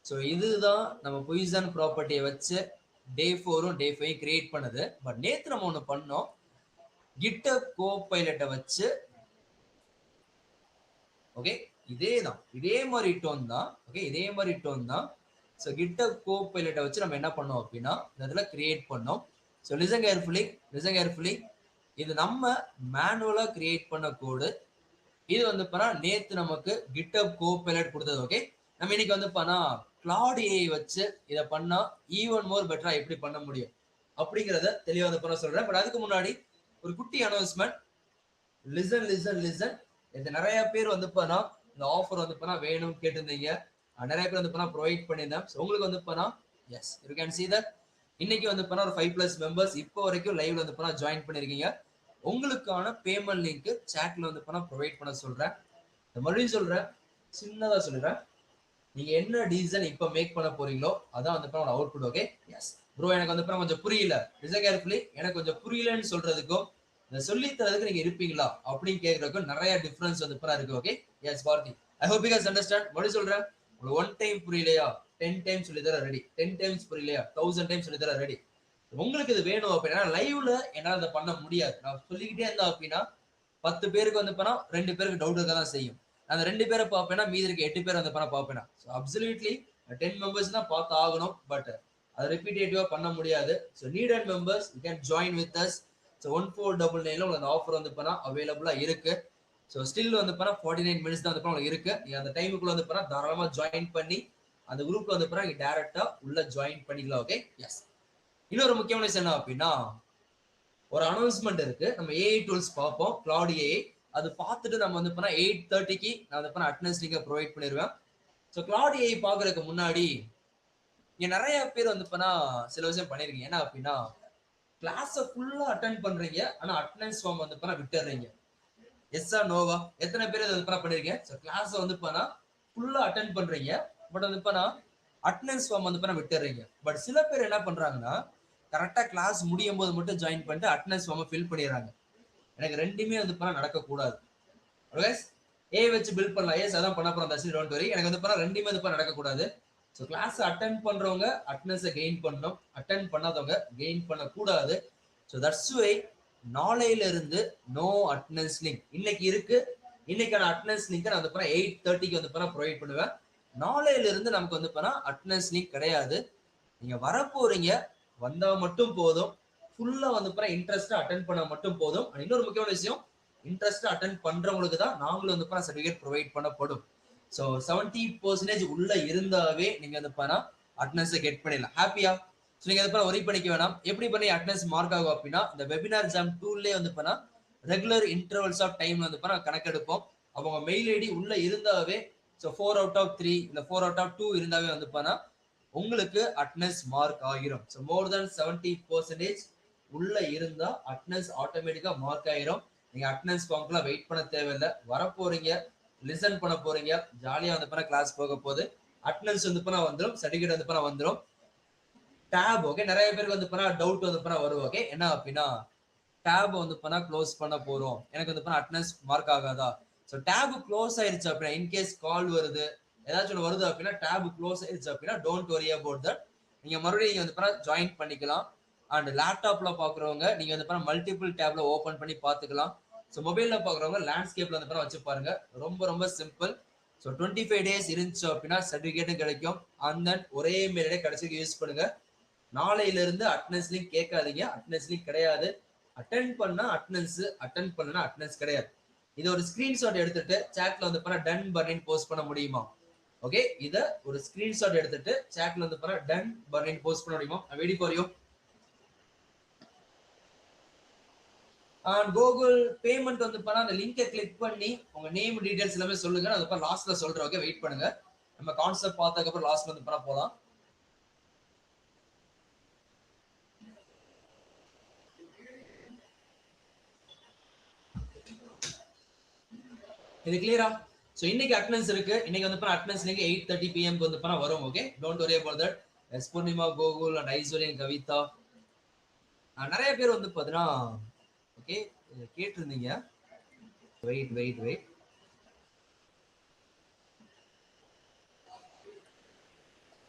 ஸோ இதுதான் நம்ம பொய்சன் ப்ராப்பர்ட்டியை வச்சு டே 4ம் டே 5 கிரியேட் பண்ணுது. பட் நேற்று நம்ம ஒன்று பண்ணோம், GitHub Copilot வச்சு. ஓகே, இதே தான், இதே மாதிரி டோன் தான். ஓகே, இதே மாதிரி டோன் தான். ஸோ GitHub Copilot வச்சு நம்ம என்ன பண்ணோம் அப்படின்னா இந்த இடத்துல கிரியேட் பண்ணோம். So listen carefully, listen carefully. இது நம்ம மேனுவலா கிரியேட் பண்ண கோடு. இது வந்து பண்ணா நேத்து நமக்கு GitHub Copilot கொடுத்தது. ஓகே, நம்ம இன்னைக்கு வந்து பண்ணா Claude AI வச்சு இதை பண்ணா ஈவன் மோர் பெட்டரா எப்படி பண்ண முடியும் அப்படிங்கிறத தெளிவா வந்து பண்ண சொல்றேன். பட் அதுக்கு முன்னாடி ஒரு குட்டி அனௌன்ஸ்மெண்ட். Listen listen listen. இது நிறைய பேர் வந்து பண்ணா இந்த ஆஃபர் வந்து பண்ணா வேணும் கேட்டிருந்தீங்க. நிறைய பேர் வந்து பண்ணா ப்ரொவைட் பண்ணியிருந்தேன். உங்களுக்கு வந்து பண்ணா yes, you can see that இன்னைக்கு வந்து பண்ணா ஒரு 5+ மெம்பர்ஸ் இப்போ வரைக்கும் லைவ்ல வந்து பண்ணா ஜாயின் பண்ணிருக்கீங்க. உங்களுக்கான பேமெண்ட் லிங்க் சாட்ல வந்து பண்ணா ப்ரொவைட் பண்ண சொல்றேன். மறுபடியும் சொல்றேன், சின்னதா சொல்றேன். நீங்க என்ன டிசைன் இப்ப மேக் பண்ண போறீங்களோ அதான் வந்து பண்ண அவுட்புட். ஓகே, எஸ் ப்ரோ, எனக்கு வந்து கொஞ்சம் புரியல, லிசன் கேர்ஃபுல்லி. எனக்கு கொஞ்சம் புரியலன்னு சொல்றதுக்கும் இந்த சொல்லி தரதுக்கு நீங்க இருப்பீங்களா அப்படின்னு கேட்கறதுக்கும் நிறைய டிஃபரன்ஸ் வந்து பண்ண இருக்கு. Okay, yes Parthi, I hope you guys understand. மறுபடியும் சொல்றேன், உங்களுக்கு 1 டைம் புரியலையா 10 டைம்ஸ் சொல்லி தர ரெடி, 10 டைம்ஸ் புரியலையா 1000 டைம்ஸ் சொல்லி தர ரெடி. உங்களுக்கு இது வேணும் அப்படின்னா லைவ்ல என்னால அதை பண்ண முடியாது. நான் சொல்லிக்கிட்டே இருந்தா அப்படின்னா 10 பேருக்கு வந்து பண்ணா 2 பேருக்கு டவுட் இருக்க தான் செய்யும். அந்த 2 பேரை பார்ப்பேன்னா மீதி இருக்க 8 பேர் வந்து பண்ண பார்ப்பேனா. ஸோ அப்சல்யூட்லி 10 மெம்பர்ஸ் தான் பார்த்து ஆகணும். பட் அதை ரிப்பீட்டேட்டிவா பண்ண முடியாது. So need and members you can join with us. So 1499 உங்களுக்கு அந்த ஆஃபர் வந்து பண்ணா அவைலபிளா இருக்கு. ஸோ ஸ்டில் வந்து பண்ணா 49 மினிட்ஸ் தான் வந்து பண்ணா உங்களுக்கு இருக்கு. நீங்க அந்த டைமுக்குள்ள வந்து பண்ணா தாராளமா ஜாயின் பண்ணி அந்த குரூப்ல வந்து பண்ணா நீங்க டைரக்டா உள்ள ஜாயின் பண்ணிக்கலாம். Okay, yes. இன்னொரு முக்கியமான விஷயம் என்ன அப்படின்னா, ஒரு அனௌன்ஸ்மெண்ட் இருக்கு. நம்ம ஏஐ டூல்ஸ் பார்ப்போம், Claude AI. அது பார்த்துட்டு நம்ம வந்து பண்ணா 8:30க்கு நான் வந்து பண்ண அட்டெண்டன்ஸ் லிங்கை ப்ரொவைட் பண்ணிடுவேன். ஸோ Claude AI பார்க்கறதுக்கு முன்னாடி இங்க நிறைய பேர் வந்து பண்ணா சில விஷயம் பண்ணிருக்கீங்க. என்ன அப்படின்னா, கிளாஸை ஃபுல்லா அட்டென்ட் பண்றீங்க, ஆனா அட்டெண்டன்ஸ் ஃபார்ம் வந்து பண்ணா விட்டுறீங்க. எஸ்ஸா நோவா? எத்தனை பேர் இதை வந்து பண்ணா பண்ணிருக்கீங்க? ஸோ கிளாஸை வந்து பண்ணா ஃபுல்லா அட்டென்ட் பண்றீங்க, பட் வந்து பண்ணா அட்டெண்டன்ஸ் ஃபார்ம் வந்து பண்ணா விட்டுறீங்க. பட் சில பேர் என்ன பண்றாங்கன்னா கரெக்டா கிளாஸ் முடியும் போது மட்டும் ஜாயின் பண்ணிட்டு அட்டெண்டன்ஸ் ஃபார்மை ஃபில் பண்ணிடுறாங்க. எனக்கு ரெண்டுமே வந்து பண்ணா நடக்கக்கூடாது. ஏ வச்சு பில்ட் பண்ணலாம், ஏஸ் அதான் பண்ண போறோம், தட்ஸ் டோன்ட் வரி. எனக்கு வந்து பண்ணா ரெண்டுமே வந்து பண்ண நடக்கக்கூடாது. ஸோ கிளாஸ் அட்டென்ட் பண்றவங்க அட்டெண்டன்ஸை கெயின் பண்ணணும், அட்டென்ட் பண்ணாதவங்க கெயின் பண்ணக்கூடாது. ஸோ தட்ஸ் வை நாளையில இருந்து நோ அட்டெண்டன்ஸ் லிங்க் இன்னைக்கு இருக்கு. இன்னைக்கான அட்டெண்டன்ஸ் லிங்க் நான் வந்து பண்ணா 8:30க்கு வந்து பண்ணா ப்ரொவைட் பண்ணுவேன். நாளையில இருந்து நமக்கு வந்து பண்ணா அட்டெண்டன்ஸ் லிங்க் கிடையாது. நீங்க வரப்போறீங்க, வந்தா மட்டும் போதும். ஃபுல்லா வந்து பண்ண இன்ட்ரெஸ்டா அட்டென்ட் பண்ணா மட்டும் போதும். இன்னொரு முக்கியமான விஷயம், இன்ட்ரெஸ்டா அட்டென்ட் பண்றவங்களுக்கு தான் நாங்களும் வந்து பண்ண சர்டிஃபிகேட் ப்ரொவைட் பண்ணப்படும். ஸோ 70% உள்ள இருந்தாவே நீங்க வந்து பண்ணா அட்டெண்டன்ஸை கெட் பண்ணிடலாம். ஹாப்பியா? ஸோ நீங்க அதை ஒரி பண்ணிக்க வேணாம். எப்படி பண்ணி அட்டெண்டன்ஸ் மார்க் ஆகும் அப்படின்னா, இந்த வெபினார் ஜாம் டூல்லே வந்து பண்ணா ரெகுலர் இன்டர்வல்ஸ் ஆஃப் டைம் வந்து பண்ணா கணக்கெடுப்போம். அவங்க மெயில் ஐடி உள்ள இருந்தாவே, ஸோ 4/3 இல்ல 4/2 இருந்தாவே வந்து பண்ணா உங்களுக்கு அட்டெண்டன்ஸ் மார்க் ஆகிரும். ஸோ மோர் தென் 70% உள்ள இருந்தா அட்டெண்டன்ஸ் ஆட்டோமேட்டிக்கா மார்க் ஆயிரும். நீங்க அட்டெண்டன்ஸ் ஃபார்ம்க்குலாம் வெயிட் பண்ண தேவையில்லை. வரப்போறீங்க, லிசன் பண்ண போறீங்க, ஜாலியா வந்து பண்ண கிளாஸ் போக போது அட்டெண்டன்ஸ் வந்து பண்ண வந்துடும், சர்டிஃபிகேட் வந்து பண்ண வந்துடும். டேப் ஓகே, நிறைய பேருக்கு வந்து பண்ணா டவுட் வந்து பண்ண வரும். ஓகே, என்ன அப்படின்னா டேப் வந்து பண்ணா க்ளோஸ் பண்ண போறோம், எனக்கு வந்து பண்ண அட்டெண்டன்ஸ் மார்க் ஆகாதா? ஸோ டேப் க்ளோஸ் ஆயிருச்சு அப்படின்னா, இன்கேஸ் கால் வருது, ஏதாச்சும் ஒன்று வருது அப்படின்னா, டேப் க்ளோஸ் ஆயிருச்சு அப்படின்னா, டோன்ட் வரி அபவுட் தட். நீங்க மறுபடியும் நீங்க வந்து பண்ண ஜாயின் பண்ணிக்கலாம். அண்ட் லேப்டாப்ல பாக்குறவங்க நீங்க வந்து பண்ண மல்டிபிள் டேப்ல ஓபன் பண்ணி பாத்துக்கலாம். ஸோ மொபைல்ல பாக்குறவங்க லேண்ட்ஸ்கேப்ல வந்து பண்ண வச்சு பாருங்க. ரொம்ப ரொம்ப சிம்பிள். ஸோ 25 டேஸ் இருந்துச்சு அப்படின்னா சர்டிஃபிகேட்டும் கிடைக்கும். அண்ட் தென் ஒரே மெயிலே கடைசிக்கு யூஸ் பண்ணுங்க. நாளையில இருந்து அட்டெண்டன்ஸ் லிங்க் கேட்காதீங்க. அட்டெண்டன்ஸ் லிங்க் கிடையாது. அட்டென்ட் பண்ணா அட்டெண்டன்ஸ், அட்டென்ட் பண்ணா அட்டெண்டன்ஸ் கிடையாது. இது ஒரு ஸ்கிரீன்ஷாட் எடுத்துட்டு சாட்ல வந்து பண்ண டன் பட்டன் போஸ்ட் பண்ண முடியுமா? ஓகே, இத ஒரு ஸ்கிரீன்ஷாட் எடுத்துட்டு சாட்ல வந்து பண்ண டன் பட்டன் போஸ்ட் பண்ண முடியுமா? Wait for you. Google payment வந்து பண்ணா அந்த லிங்கை கிளிக் பண்ணி உங்க நேம் டீடைல்ஸ் எல்லாமே சொல்லுங்க. நான் அதுக்கப்புறம் லாஸ்ட்ல சொல்றேன். ஓகே, வெயிட் பண்ணுங்க. நம்ம கான்செப்ட் பார்த்ததுக்கு அப்புறம் லாஸ்ட்ல வந்து பண்ண போலாம். இது கிளியரா? சோ இன்னைக்கு அட்டெண்டன்ஸ் இருக்கு. இன்னைக்கு வந்து பண்ண அட்டெண்டன்ஸ் லிங்க் 8:30 PM க்கு வந்து பண்ண வரும். Okay, don't worry about that. Yes Purnima, Gokul and Aishwaryan, Kavitha, நிறைய பேர் வந்து பாத்தீங்கன்னா ஓகே கேட்டிருந்தீங்க. Wait wait wait.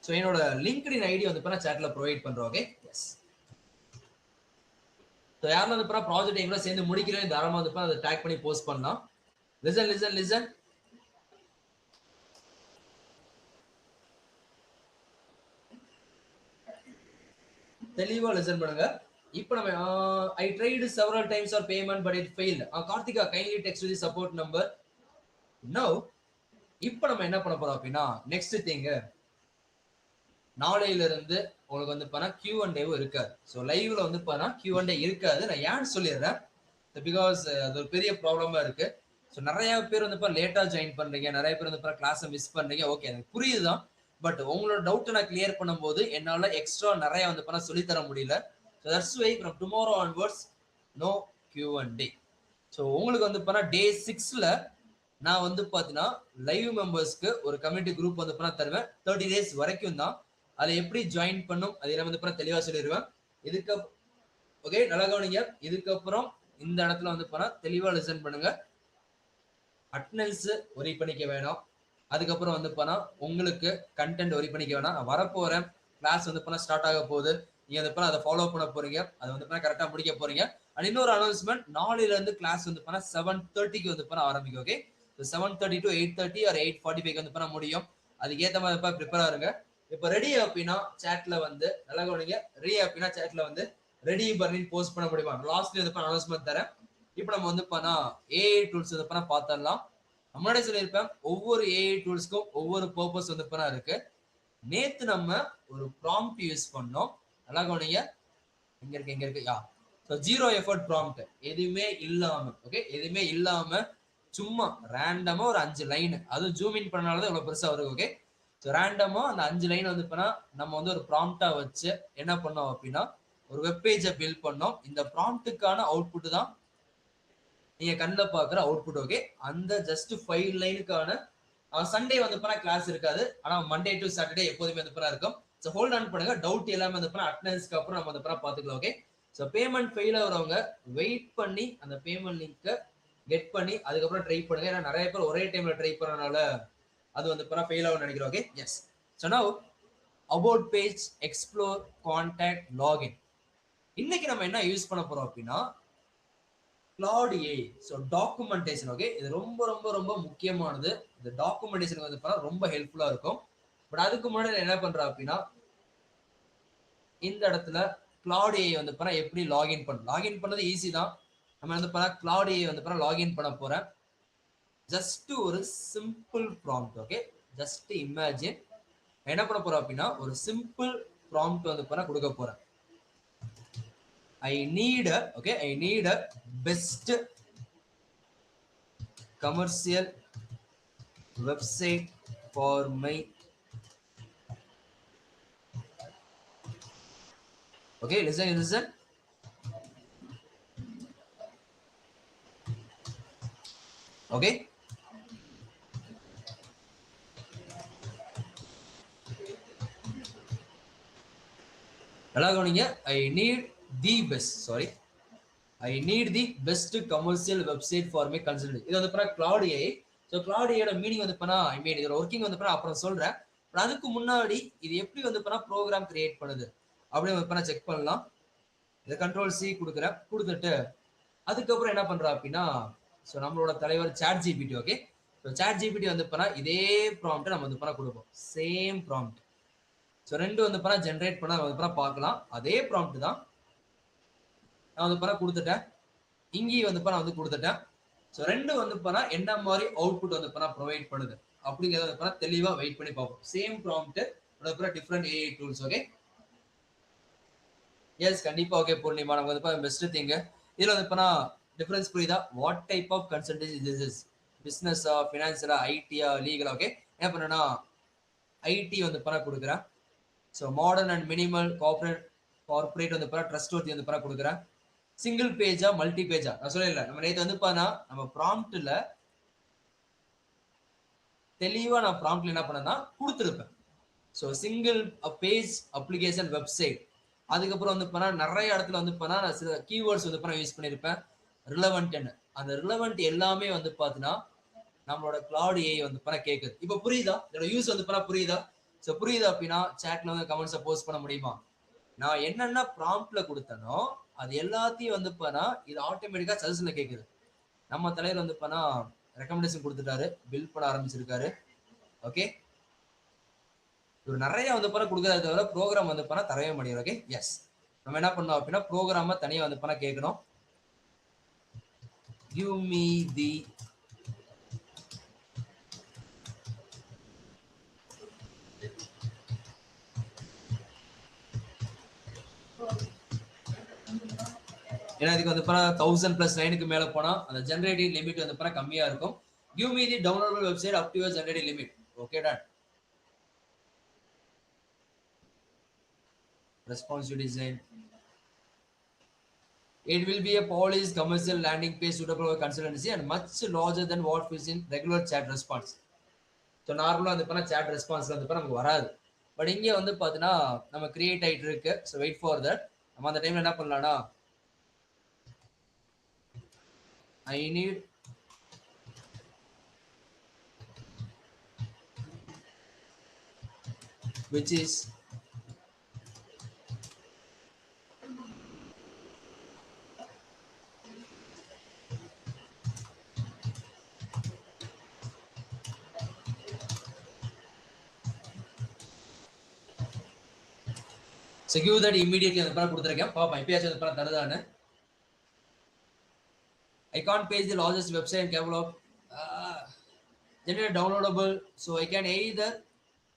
ஸோ என்னோட லிங்க்டின் ஐடி வந்து இப்போ சாட்ல ப்ரொவைட் பண்றோம். Okay, yes. ஸோ யாரும் வந்து இப்போ ப்ராஜெக்ட் எங்களோட சேர்ந்து முடிக்கிறேன் தாராளமாக வந்து அதை டேக் பண்ணி போஸ்ட் பண்ணலாம். Listen listen listen. தெளிவா லிசன் பண்ணுங்க. இப்போ நம்ம I tried several times or payment but it failed. Karthika kindly text the support number. Now இப்போ நம்ம என்ன பண்ண போறோம் அப்படின்னா நெக்ஸ்ட் திங், நாளையில இருந்து உங்களுக்கு வந்து பண்ணா Q&A இருக்காது. ஸோ லைவ்ல வந்து பண்ணா Q&A இருக்காது. நான் ஏன்னு சொல்லிடுறேன். பிகாஸ் அது ஒரு பெரிய ப்ராப்ளமா இருக்கு. ஸோ நிறைய பேர் வந்து லேட்டா ஜாயின் பண்றீங்க, நிறைய பேர் வந்து கிளாஸை மிஸ் பண்றீங்க. ஓகே, எனக்கு புரியுதுதான். பட் உங்களோட டவுட்டை நான் கிளியர் பண்ணும்போது என்னால எக்ஸ்ட்ரா நிறைய வந்து பண்ண சொல்லித்தர முடியல. So that's why from tomorrow onwards no Q&A. So உங்களுக்கு வந்து பண்ணா டே 6ல நான் வந்து பாத்தீங்கன்னா லைவ் மெம்பர்ஸ்க்கு ஒரு கம்யூனிட்டி குரூப் வந்து பண்ண தருவேன். 30 days வரைக்கும் தான். அதை எப்படி ஜாயின் பண்ணும் அது எல்லாம் வந்து தெளிவா சொல்லிடுவேன். இதுக்கு ஓகே, நல்லா கவனிங்க. இதுக்கப்புறம் இந்த இடத்துல வந்து பண்ணா தெளிவா லிசன் பண்ணுங்க. அட்டெண்டன்ஸ் ஒரி பண்ணிக்க வேணாம். அதுக்கப்புறம் வந்து பண்ணா உங்களுக்கு கண்டென்ட் ஒரி பண்ணிக்க வேணாம். நான் வரப்போறேன். கிளாஸ் வந்து பண்ணா ஸ்டார்ட் ஆக போகுது. நீங்க வந்து பண்ணா அதை ஃபாலோ பண்ண போறீங்க. அதை வந்து பண்ணா கரெக்டா முடிக்க போறீங்க. அண்ட் இன்னொரு அனௌன்ஸ்மெண்ட், நாளையில இருந்து கிளாஸ் வந்து பண்ணா 7:30க்கு வந்து பண்ண ஆரம்பிக்கும். ஓகே, 7:30 to 8:30 or 8:45 வந்து பண்ண முடியும். அதுக்கு ஏத்த மாதிரி ப்ரிப்பேர் ஆகுங்க. இப்போ ரெடி அப்படின்னா சாட்ல வந்து நல்லா கவனிங்க. ரெடி அப்படின்னா சாட்ல வந்து ரெடி பண்ணி போஸ்ட் பண்ண முடியுமா? லாஸ்ட்ல வந்து அனௌன்ஸ்மெண்ட் தரேன். இப்போ நம்ம வந்து பண்ணா ஏஐ டூல்ஸ் வந்து பண்ணா பார்த்தரலாம். முன்னாடியே சொல்லியிருப்பேன், ஒவ்வொரு ஏஐ டூல்ஸ்க்கும் ஒவ்வொரு பர்பஸ் வந்து பண்ணா இருக்கு. நேத்து நம்ம ஒரு ப்ராம்ப்ட் யூஸ் பண்ணோம். நல்லா கவனிங்க. எங்க இருக்கு யா. ஸோ ஜீரோ எஃபர்ட் ப்ராம்ப்ட், எதுவுமே இல்லாம ஓகே, எதுவுமே இல்லாம சும்மா ரேண்டமா ஒரு 5 லைன், அதுவும் ஜூம் இன் பண்ணாலதான் இவ்வளவு பெருசா வருது. ஓகே, ஸோ ரேண்டமா அந்த 5 லைன் வந்து பண்ணா நம்ம வந்து ஒரு ப்ராம்ப்டா வச்சு என்ன பண்ணோம் அப்படின்னா ஒரு வெப்பேஜை பில்ட் பண்ணோம். இந்த ப்ராம்ப்டுக்கான அவுட்புட் தான் நீங்க கண்ணில் பாக்குற அவுட்புட். ஓகே, அந்த ஜஸ்ட் 5 லைனுக்கான சண்டே வந்து பண்ணா கிளாஸ் இருக்காது. ஆனா மண்டே டு சாட்டர்டே எப்போதுமே வந்து பண்ணா இருக்கும். ஸோ ஹோல்ட் ஆன் பண்ணுங்க. டவுட் எல்லாமே வந்து பண்ணா அட்டெண்டன்ஸ்க்கு அப்புறம் நம்ம வந்து பண்ணா பாத்துக்கலாம். ஓகே, ஸோ பேமெண்ட் ஃபெயில் ஆகிறவங்க வெயிட் பண்ணி அந்த பேமெண்ட் லிங்கை கெட் பண்ணி அதுக்கப்புறம் ட்ரை பண்ணுங்க. ஏன்னா நிறைய பேர் ஒரே டைம்ல ட்ரை பண்ணனால அது வந்து பண்ணா ஃபெயில் ஆகும் நினைக்கிறோம். Okay, yes. So now about page, explore, contact, login. இன்னைக்கு நம்ம என்ன யூஸ் பண்ண போறோம் அப்படின்னா Claude AI. So documentation. Okay, இது ரொம்ப ரொம்ப ரொம்ப முக்கியமானது. இந்த டாக்குமெண்டேஷன் வந்து பண்ணா ரொம்ப ஹெல்ப்ஃபுல்லா இருக்கும். பட் அதுக்கு முன்னாடி என்ன பண்றேன் அப்படின்னா இந்த இடத்துல கிளாட் ஏஐ வந்து பண்ணா எப்படி லாகின் பண்ண, லாகின் பண்ணது ஈஸி தான். நம்ம வந்து பண்ணா கிளாட் ஏஐ வந்து பண்ணா லாகின் பண்ண போறேன். ஜஸ்ட் ஒரு simple prompt. Okay, just imagine என்ன பண்ண போறோம் அப்படின்னா ஒரு சிம்பிள் ப்ராம்ப்ட் வந்து பண்ணா கொடுக்க போறேன். I need a best commercial website for my listen. Okay, நல்லா கவனிங்க. I need the best, sorry, I need the best commercial website for my consultant. இது வந்து பண்ணா கிளவுட் ஏஐ. ஸோ கிளவுட் ஏஐயோட மீனிங் வந்து பண்ணா ஐ மீன் இதோட ஒர்க்கிங் வந்து பண்ணா அப்புறம் சொல்றேன். அதுக்கு முன்னாடி இது எப்படி வந்து பண்ணா ப்ரோக்ராம் கிரியேட் பண்ணுது அப்படின்னு வந்து பண்ணா செக் பண்ணலாம். இதை கண்ட்ரோல் சி கொடுக்குறேன். கொடுத்துட்டு அதுக்கப்புறம் என்ன பண்றா அப்படின்னா ஸோ நம்மளோட தலைவர் chat GPT. Okay, so chat GPT வந்து பண்ணா இதே ப்ராம்ப்ட் நம்ம வந்து பண்ணா கொடுப்போம். Same prompt. ஸோ ரெண்டு வந்து பண்ணா ஜென்ரேட் பண்ண வந்து பண்ணா பார்க்கலாம். அதே ப்ராம்ப்ட் தான் நான் வந்து பண்ணா கொடுத்துட்டேன். இங்கேயும் வந்து நான் வந்து கொடுத்துட்டேன். ஸோ ரெண்டு வந்து பண்ணா என்ன மாதிரி அவுட்புட் வந்து பண்ணா ப்ரொவைட் பண்ணுது அப்படிங்கிறத வந்து பண்ணா தெளிவா வெயிட் பண்ணி பார்ப்போம். Same prompt different AI tools. Okay, yes கண்டிப்பா. ஓகே பூர்ணிமா, நமக்கு வந்து பெஸ்ட் திங் இதுல வந்து பண்ணா டிஃபரன்ஸ் புரியுதா? What type of consultancy this is? பிசினஸா, ஃபினான்சியலா, ஐடியா, லீகலா? ஓகே, என்ன பண்ணனா ஐடி வந்து பண்ண கொடுக்குறேன். So modern and minimal corporate வந்து பண்ணா ட்ரஸ்ட் ஒர்த்தி வந்து பண்ண கொடுக்குறேன். சிங்கிள் பேஜா மல்டி பேஜா நான் சொல்லல. நம்ம நேற்று வந்து பாத்தா நம்ம ப்ராம்ப்ட்ல தெளிவா நான் ப்ராம்ப்ட்ல என்ன பண்ணேன்னா கொடுத்துருப்பேன். So single page application website. அதுக்கப்புறம் வந்து பண்ணா நிறைய இடத்துல வந்து பண்ணா நான் சில கீவேர்ட்ஸ் வந்து பண்ண யூஸ் பண்ணியிருப்பேன். ரிலவெண்ட்னு அந்த ரிலவெண்ட் எல்லாமே வந்து பார்த்தீங்கன்னா நம்மளோட கிளவுட் ஏஐ வந்து பண்ண கேட்குது. இப்போ புரியுதா? இதோட யூஸ் வந்து பண்ணா புரியுதா? ஸோ புரியுதா அப்படின்னா சேட்ல வந்து கமெண்ட்ஸை போஸ்ட் பண்ண முடியுமா? நான் என்னென்ன ப்ராம்ப்ட்ல கொடுத்தனோ அது எல்லாத்தையும் வந்து பண்ணா இது ஆட்டோமேட்டிக்கா சஜஷன்ல கேட்குது. நம்ம தலைவர் வந்து பண்ணா ரெக்கமெண்டேஷன் கொடுத்துட்டாரு, பில் பண்ண ஆரம்பிச்சிருக்காரு. ஓகே, இவர் நிறைய வந்து பண்ண கொடுக்கறத தவிர ப்ரோக்ராம் வந்து பண்ணா தரவே முடியும். ஓகே, எஸ் நம்ம என்ன பண்ணோம் அப்படின்னா ப்ரோக்ராம தனியா வந்து பண்ண கேட்கணும். கிவ் மீ தி ஏன்னா இதுக்கு வந்து 1000+ லைனுக்கு மேல போனா அந்த ஜெனரேட்டிங் லிமிட் வந்து கம்மியா இருக்கும். Give me the downloadable website up to your generating limit. Okay done. Responsive design. It will be a polished commercial landing page suitable for consultancy and much larger than what is in regular chat response. So நார்மலாக வந்து chat response வந்து நமக்கு வராது. But இங்கே வந்து பார்த்தீங்கன்னா நம்ம create ஆகிட்டு இருக்கு. So wait for that. நம்ம அந்த டைம்ல என்ன பண்ணலாம்னா I need which is so give that immediately அந்த பண்ண கொடுத்துருக்கேன். பாப்பா இப்பயாச்சும் அந்த பண்ண தருதானு. I can't page the largest website capable of generate downloadable. So I can either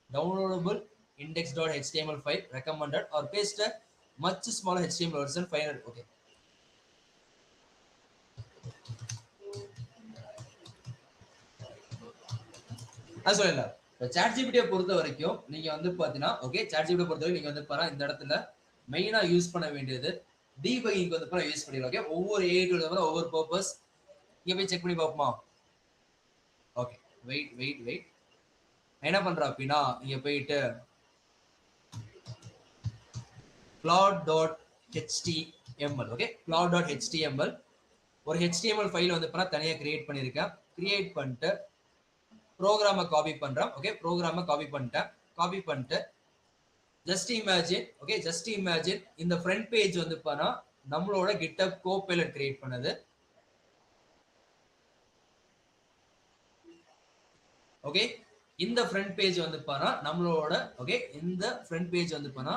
downloadable index.html file recommended or paste a much smaller HTML version 500. Okay. நான் சொல்லல. Chat ஜிபிடியை பொறுத்த வரைக்கும் நீங்க வந்து பாத்தீங்கன்னா ஓகே சாட் ஜிபிடியை பொறுத்த வரைக்கும் நீங்க வந்து பாத்தா இந்த இடத்துல மெயினா யூஸ் பண்ண வேண்டியது டீபக்கிங் வந்து பாத்தா யூஸ் பண்ணிடலாம். ஓகே, ஒவ்வொரு ஏஐ ஒவ்வொரு பர்பஸ். இங்க போய் செக் பண்ணி பார்ப்போமா? ஓகே, வெயிட் என்ன பண்றா அப்படின்னா இங்க போயிட்டு cloud.html. ஓகே, cloud.html ஒரு HTML ஃபைல் வந்து பண்ணா தனியா கிரியேட் பண்ணிருக்கேன். கிரியேட் பண்ணிட்டு ப்ரோக்ராமை காப்பி பண்றேன். ஓகே, ப்ரோக்ராமை காப்பி பண்ணிட்டு just imagine. Okay, just imagine இந்த ஃப்ரண்ட் பேஜ் வந்து பண்ணா நம்மளோட GitHub Copilot கிரியேட் பண்ணது. ஓகே, இந்த ஃப்ரண்ட் பேஜ் வந்து பண்ணா நம்மளோட ஓகே இந்த ஃப்ரண்ட் பேஜ் வந்து பண்ணா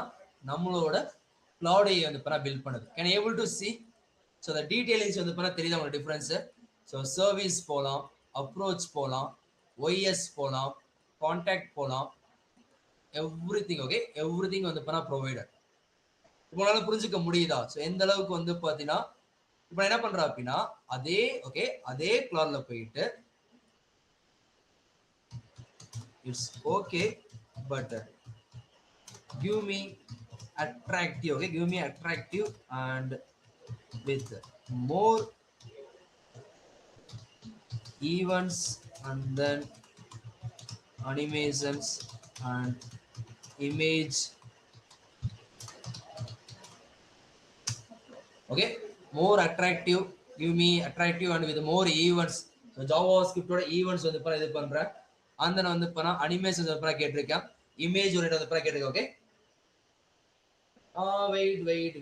நம்மளோட கிளவுட் ஏஐ வந்து பண்ணா பில்ட் பண்ணுது. Can able to see so the detailings வந்து பண்ணா தெரியுதா உங்களுக்கு டிஃபரன்ஸ்? ஸோ சர்வீஸ் போகலாம், அப்ரோச் போகலாம், OS போகலாம், கான்டாக்ட் போகலாம், எவ்ரிதிங். ஓகே, எவ்ரிதிங் வந்து பண்ணா ப்ரொவைடர். உங்களால புரிஞ்சுக்க முடியுதா? ஸோ எந்த அளவுக்கு வந்து பார்த்தீங்கன்னா இப்போ என்ன பண்றா அப்படின்னா அதே ஓகே அதே கிளாட்ல போயிட்டு it's okay but give me attractive. Okay, give me attractive and with more events and then animations and image. Okay, more attractive, give me attractive and with more events. So JavaScript ஓட events வந்து பண்ண இது பண்றேன். அந்த நான் வந்து பண்ண animation வந்து பண்ண கேட்டிருக்கேன். image oriented வந்து பண்ண கேட்டிருக்கேன். ஓகே. Wait.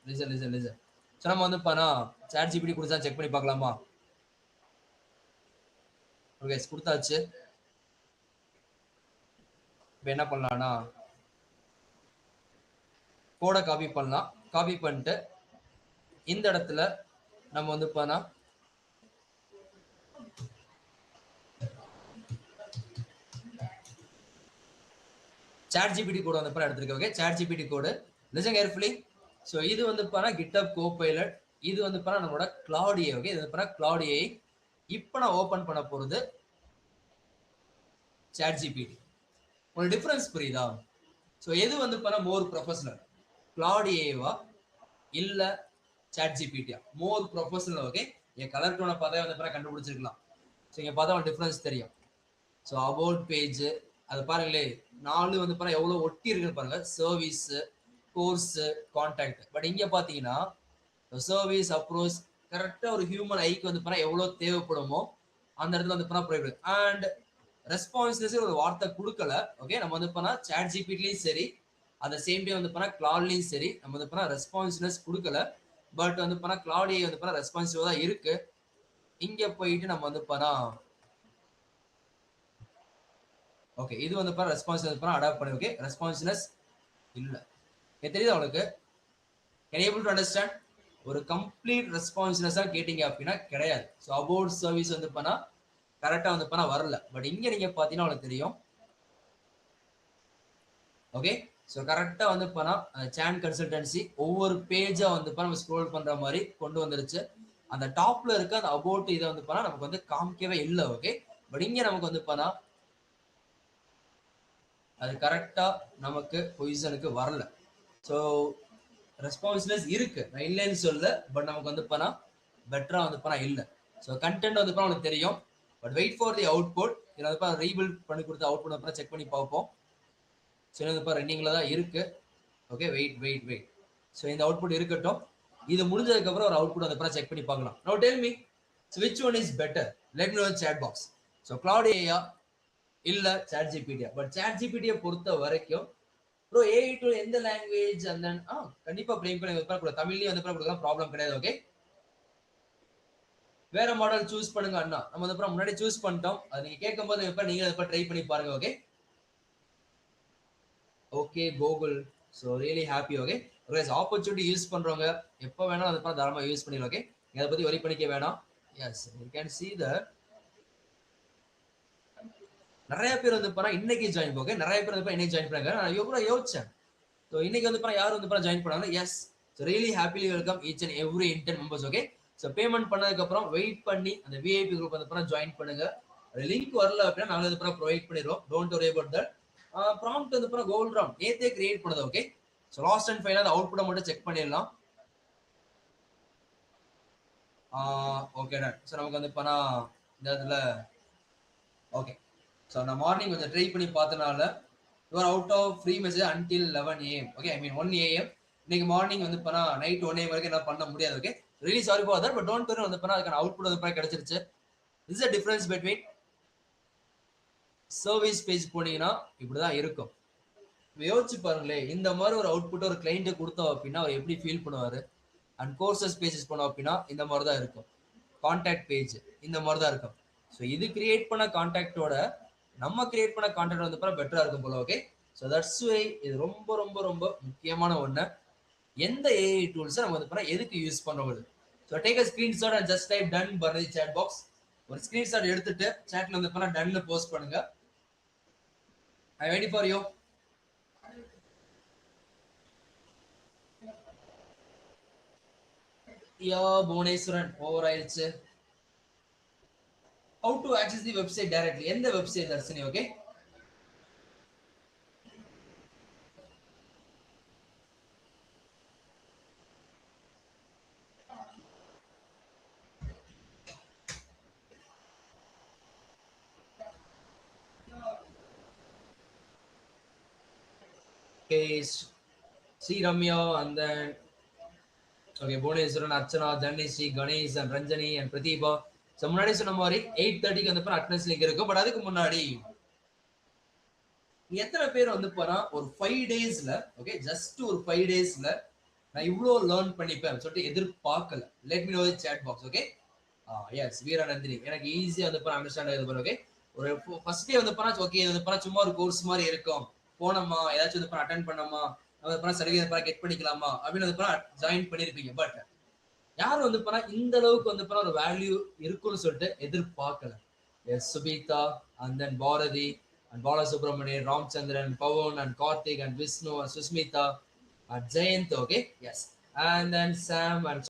Listen. So நம்ம வந்து பண்ணா chat gpt கொடுத்தா செக் பண்ணி பார்க்கலாமா? ஓகே, கொடுத்தாச்சு. இப்போ என்ன பண்ணலாம்னா கோடை காப்பி பண்ணலாம். காப்பி பண்ணிட்டு இந்த இடத்துல நம்ம வந்து பண்ணா chat gpt கோட் வந்து பண்ண எடுத்துருக்கேன். ஓகே, chat gpt கோடு listen carefully. ஸோ இது வந்து பண்ணா GitHub Copilot, இது வந்து பண்ணா நம்மளோட Claude AI. ஓகே, இது வந்து பண்ணா Claude AI. இப்போ நான் ஓபன் பண்ண போறது chat gpt. ஒரு டிஃபரன்ஸ் புரியுதா? ஸோ எது வந்து பண்ணா மோர் ப்ரொஃபஷனல், Claude AI-வா இல்ல chat gpt-யா? More professional. ஓகே, என் கலர் டோனை பார்த்தா வந்து பண்ணா கண்டுபிடிச்சிருக்கலாம். ஸோ இங்க பார்த்தா ஒரு டிஃபரன்ஸ் தெரியும். ஸோ அபவுட் பேஜ் அது பாருங்களே, 4 வந்து பாருங்க எவ்வளவு ஒட்டி இருக்குன்னு பாருங்க. Service, course, contact. பட் இங்க பாத்தீங்கன்னா சர்வீஸ் அப்ரோச் கரெக்டா ஒரு ஹியூமன் ஐக்கு வந்து பாருங்க எவ்வளவு தேவைப்படுமோ அந்த இடத்துல வந்து பாருங்க ப்ரொவைட். அண்ட் ரெஸ்பான்ஸ்னஸ் ஒரு வார்த்தை கொடுக்கல. ஓகே, நம்ம வந்து பண்ணா சாட் ஜிபிடிலையும் சரி, அந்த சேம் டே வந்து பண்ணா கிளாட்லையும் சரி, நம்ம வந்து பண்ணா ரெஸ்பான்ஸ்னஸ் கொடுக்கல. பட் வந்து பண்ணா கிளாடியை வந்து பண்ணா ரெஸ்பான்சிவா தான் இருக்கு. இங்க போயிட்டு நம்ம வந்து பண்ணா ஓகே, இது வந்து பாரு ரெஸ்பான்சிவ்னஸ் பாரு அடாப்ட் பண்ணி. ஓகே, ரெஸ்பான்சிவ்னஸ் இல்ல. இது தெரியுதா உங்களுக்கு? Can able to understand? ஒரு கம்ப்ளீட் ரெஸ்பான்சிவ்னஸா கேட்டிங்க அப்படின்னா கிடையாது. ஸோ அபவுட் சர்வீஸ் வந்து பண்ணா கரெக்டா வந்து பண்ணா வரல. பட் இங்க நீங்க பாத்தீங்கன்னா உங்களுக்கு தெரியும். ஓகே, ஸோ கரெக்டா வந்து பண்ணா சான் கன்சல்டன்சி ஒவ்வொரு பேஜா வந்து நம்ம ஸ்க்ரோல் பண்ற மாதிரி கொண்டு வந்துருச்சு. அந்த டாப்ல இருக்க அந்த அபவுட் இதை வந்து பண்ணா நமக்கு வந்து காமிக்கவே இல்லை. ஓகே, பட் இங்க நமக்கு வந்து பண்ணா அது கரெக்டா நமக்கு பொசிஷனுக்கு வரல. ஸோ ரெஸ்பான்சிவ்னஸ் இருக்கு, நான் இல்லைன்னு சொல்ல. பட் நமக்கு வந்து பண்ணா பெட்டரா வந்து பண்ணா இல்லை. ஸோ கண்டென்ட் வந்து பண்ணா உங்களுக்கு தெரியும். But wait for the output. இதில் வந்து ரீபில்ட் பண்ணி கொடுத்த அவுட்புட் வந்து செக் பண்ணி பார்ப்போம். ஸோ இது வந்து ரன்னிங்ல தான் இருக்கு. Okay, wait. ஸோ இந்த அவுட்புட் இருக்கட்டும். இது முடிஞ்சதுக்கு அப்புறம் ஒரு அவுட்புட் வந்து செக் பண்ணி பார்க்கலாம். நவ tell me which one is better? Let me know in chat box. So Claude AI இல்ல சாட் ஜிபிடியா? பட் சாட் ஜிபிடியை பொறுத்த வரைக்கும் ப்ரோ ஏஐ டூல் எந்த லாங்குவேஜ் அந்த கண்டிப்பா ப்ளேம் பண்ணி கூட தமிழ்லயே வந்து கொடுக்கலாம், ப்ராப்ளம் கிடையாது. ஓகே, வேற மாடல் சூஸ் பண்ணுங்க அண்ணா. நம்ம வந்து முன்னாடி சூஸ் பண்ணிட்டோம். அது நீங்க கேட்கும்போது எப்ப நீங்க அதை ட்ரை பண்ணி பாருங்க. Okay okay Google. So really happy. Okay opportunity use பண்றவங்க எப்போ வேணாலும் அது தாராளமா யூஸ் பண்ணிடலாம். ஓகே, அதை பத்தி வரி பண்ணிக்க வேணாம். Yes, you can see that நிறைய பேர் வந்து இன்னைக்கு ஜாயின் போக நிறைய பேர் வந்து இன்னைக்கு ஜாயின் பண்ணாங்க. நான் எவ்வளவு யோசிச்சேன். ஸோ இன்னைக்கு வந்து யார் வந்து ஜாயின் பண்ணாங்க. Yes, so really happily welcome each and every intern members. Okay, so payment பண்ணதுக்கு அப்புறம் வெயிட் பண்ணி அந்த விஐபி குரூப் வந்து ஜாயின் பண்ணுங்க. லிங்க் வரல அப்படின்னா நாங்கள் வந்து ப்ரொவைட் பண்ணிடுவோம். Don't worry about that. Prompt வந்து கோல்ட் ரவுண்ட் நேத்தே கிரியேட் பண்ணுது. Okay, so last and final அவுட்புட்டை மட்டும் செக் பண்ணிடலாம். Okay done. ஸோ நமக்கு வந்து இந்த இடத்துல ஓகே. ஸோ நான் மார்னிங் கொஞ்சம் ட்ரை பண்ணி பார்த்தனால you are out of free message until 11 AM. Okay, I mean 1 AM. இன்னைக்கு மார்னிங் வந்து நைட் 1 AM வரைக்கும் என்ன பண்ண முடியாது. Okay, really sorry for that. But don't worry, வந்து அதுக்கான அவுட்புட் வந்து கிடைச்சிருச்சு. Is a difference between service page போனீங்கன்னா இப்படிதான் இருக்கும். யோசிச்சு பாருங்களேன், இந்த மாதிரி ஒரு அவுட்புட் ஒரு கிளைண்ட் கொடுத்தோம் அப்படின்னா அவர் எப்படி ஃபீல் பண்ணுவாரு. அண்ட் கோர்சஸ் பேஜஸ் போனோம் அப்படின்னா இந்த மாதிரி தான் இருக்கும். கான்டாக்ட் பேஜ் இந்த மாதிரி தான் இருக்கும். ஸோ இது கிரியேட் பண்ண கான்டாக்டோட நம்ம கிரியேட் பண்ண கான்டாக்ட் வந்து பெட்டரா இருக்கும் போல. ஓகே, ஸோ தட்ஸ் வை இது ரொம்ப ரொம்ப ரொம்ப முக்கியமான ஒன்று. எந்த ஏஐ டூல்ஸை நம்ம வந்து எதுக்கு யூஸ் பண்ணுறது. So take a screenshot and just type done பர்னி சாட் பாக்ஸ். ஒரு ஸ்கிரீன்ஷாட் எடுத்துட்டு சாட்ல வந்து டன்னு போஸ்ட் பண்ணுங்க. I waiting for you. Yeah Bhuvaneswaran over ஆயிடுச்சு. How to access the website directly? எந்த website Dharshini? Okay, see Ramya and then okay, Bhuvaneswaran, Archana, Thanishree, Ganesh and Ranjani and Pratheeba. So முன்னாடி சொன்ன மாதிரி 8:30க்கு வந்து அட்டனன்ஸ் லிங்க் இருக்கும். பட் அதுக்கு முன்னாடி எத்தனை பேர் வந்து போனா ஒரு 5 டேஸ்ல, ஓகே, ஜஸ்ட் ஒரு 5 டேஸ்ல நான் இவ்வளோ லேர்ன் பண்ணிப்பேன் சொல்லிட்டு எதிர்பார்க்கல. Let me know the chat box. Okay, yes Veeranandhini, எனக்கு ஈஸியா வந்து அண்டர்ஸ்டாண்ட் ஆகுது. ஓகே, ஒரு ஃபர்ஸ்ட் டே வந்து போனா ஓகே, இது வந்து சும்மா ஒரு கோர்ஸ் மாதிரி இருக்கும், போனோமா ஏதாச்சும் வந்து அட்டன் பண்ணோமா, நம்ம சர்டிஃபிகேட் கெட் பண்ணிக்கலாமா அப்படின்னு வந்து ஜாயின் பண்ணிருப்பீங்க. பட் யாரும் வந்து இந்த அளவுக்கு வந்து ஒரு வேல்யூ இருக்குன்னு சொல்லிட்டு எதிர்பார்க்கல. Yes Subitha and then Bharathi and Balasubramanian, Ramchandran, Pavan and Karthik and Vishnu and Sushmita and Jayant. Okay, yes, and then Sam and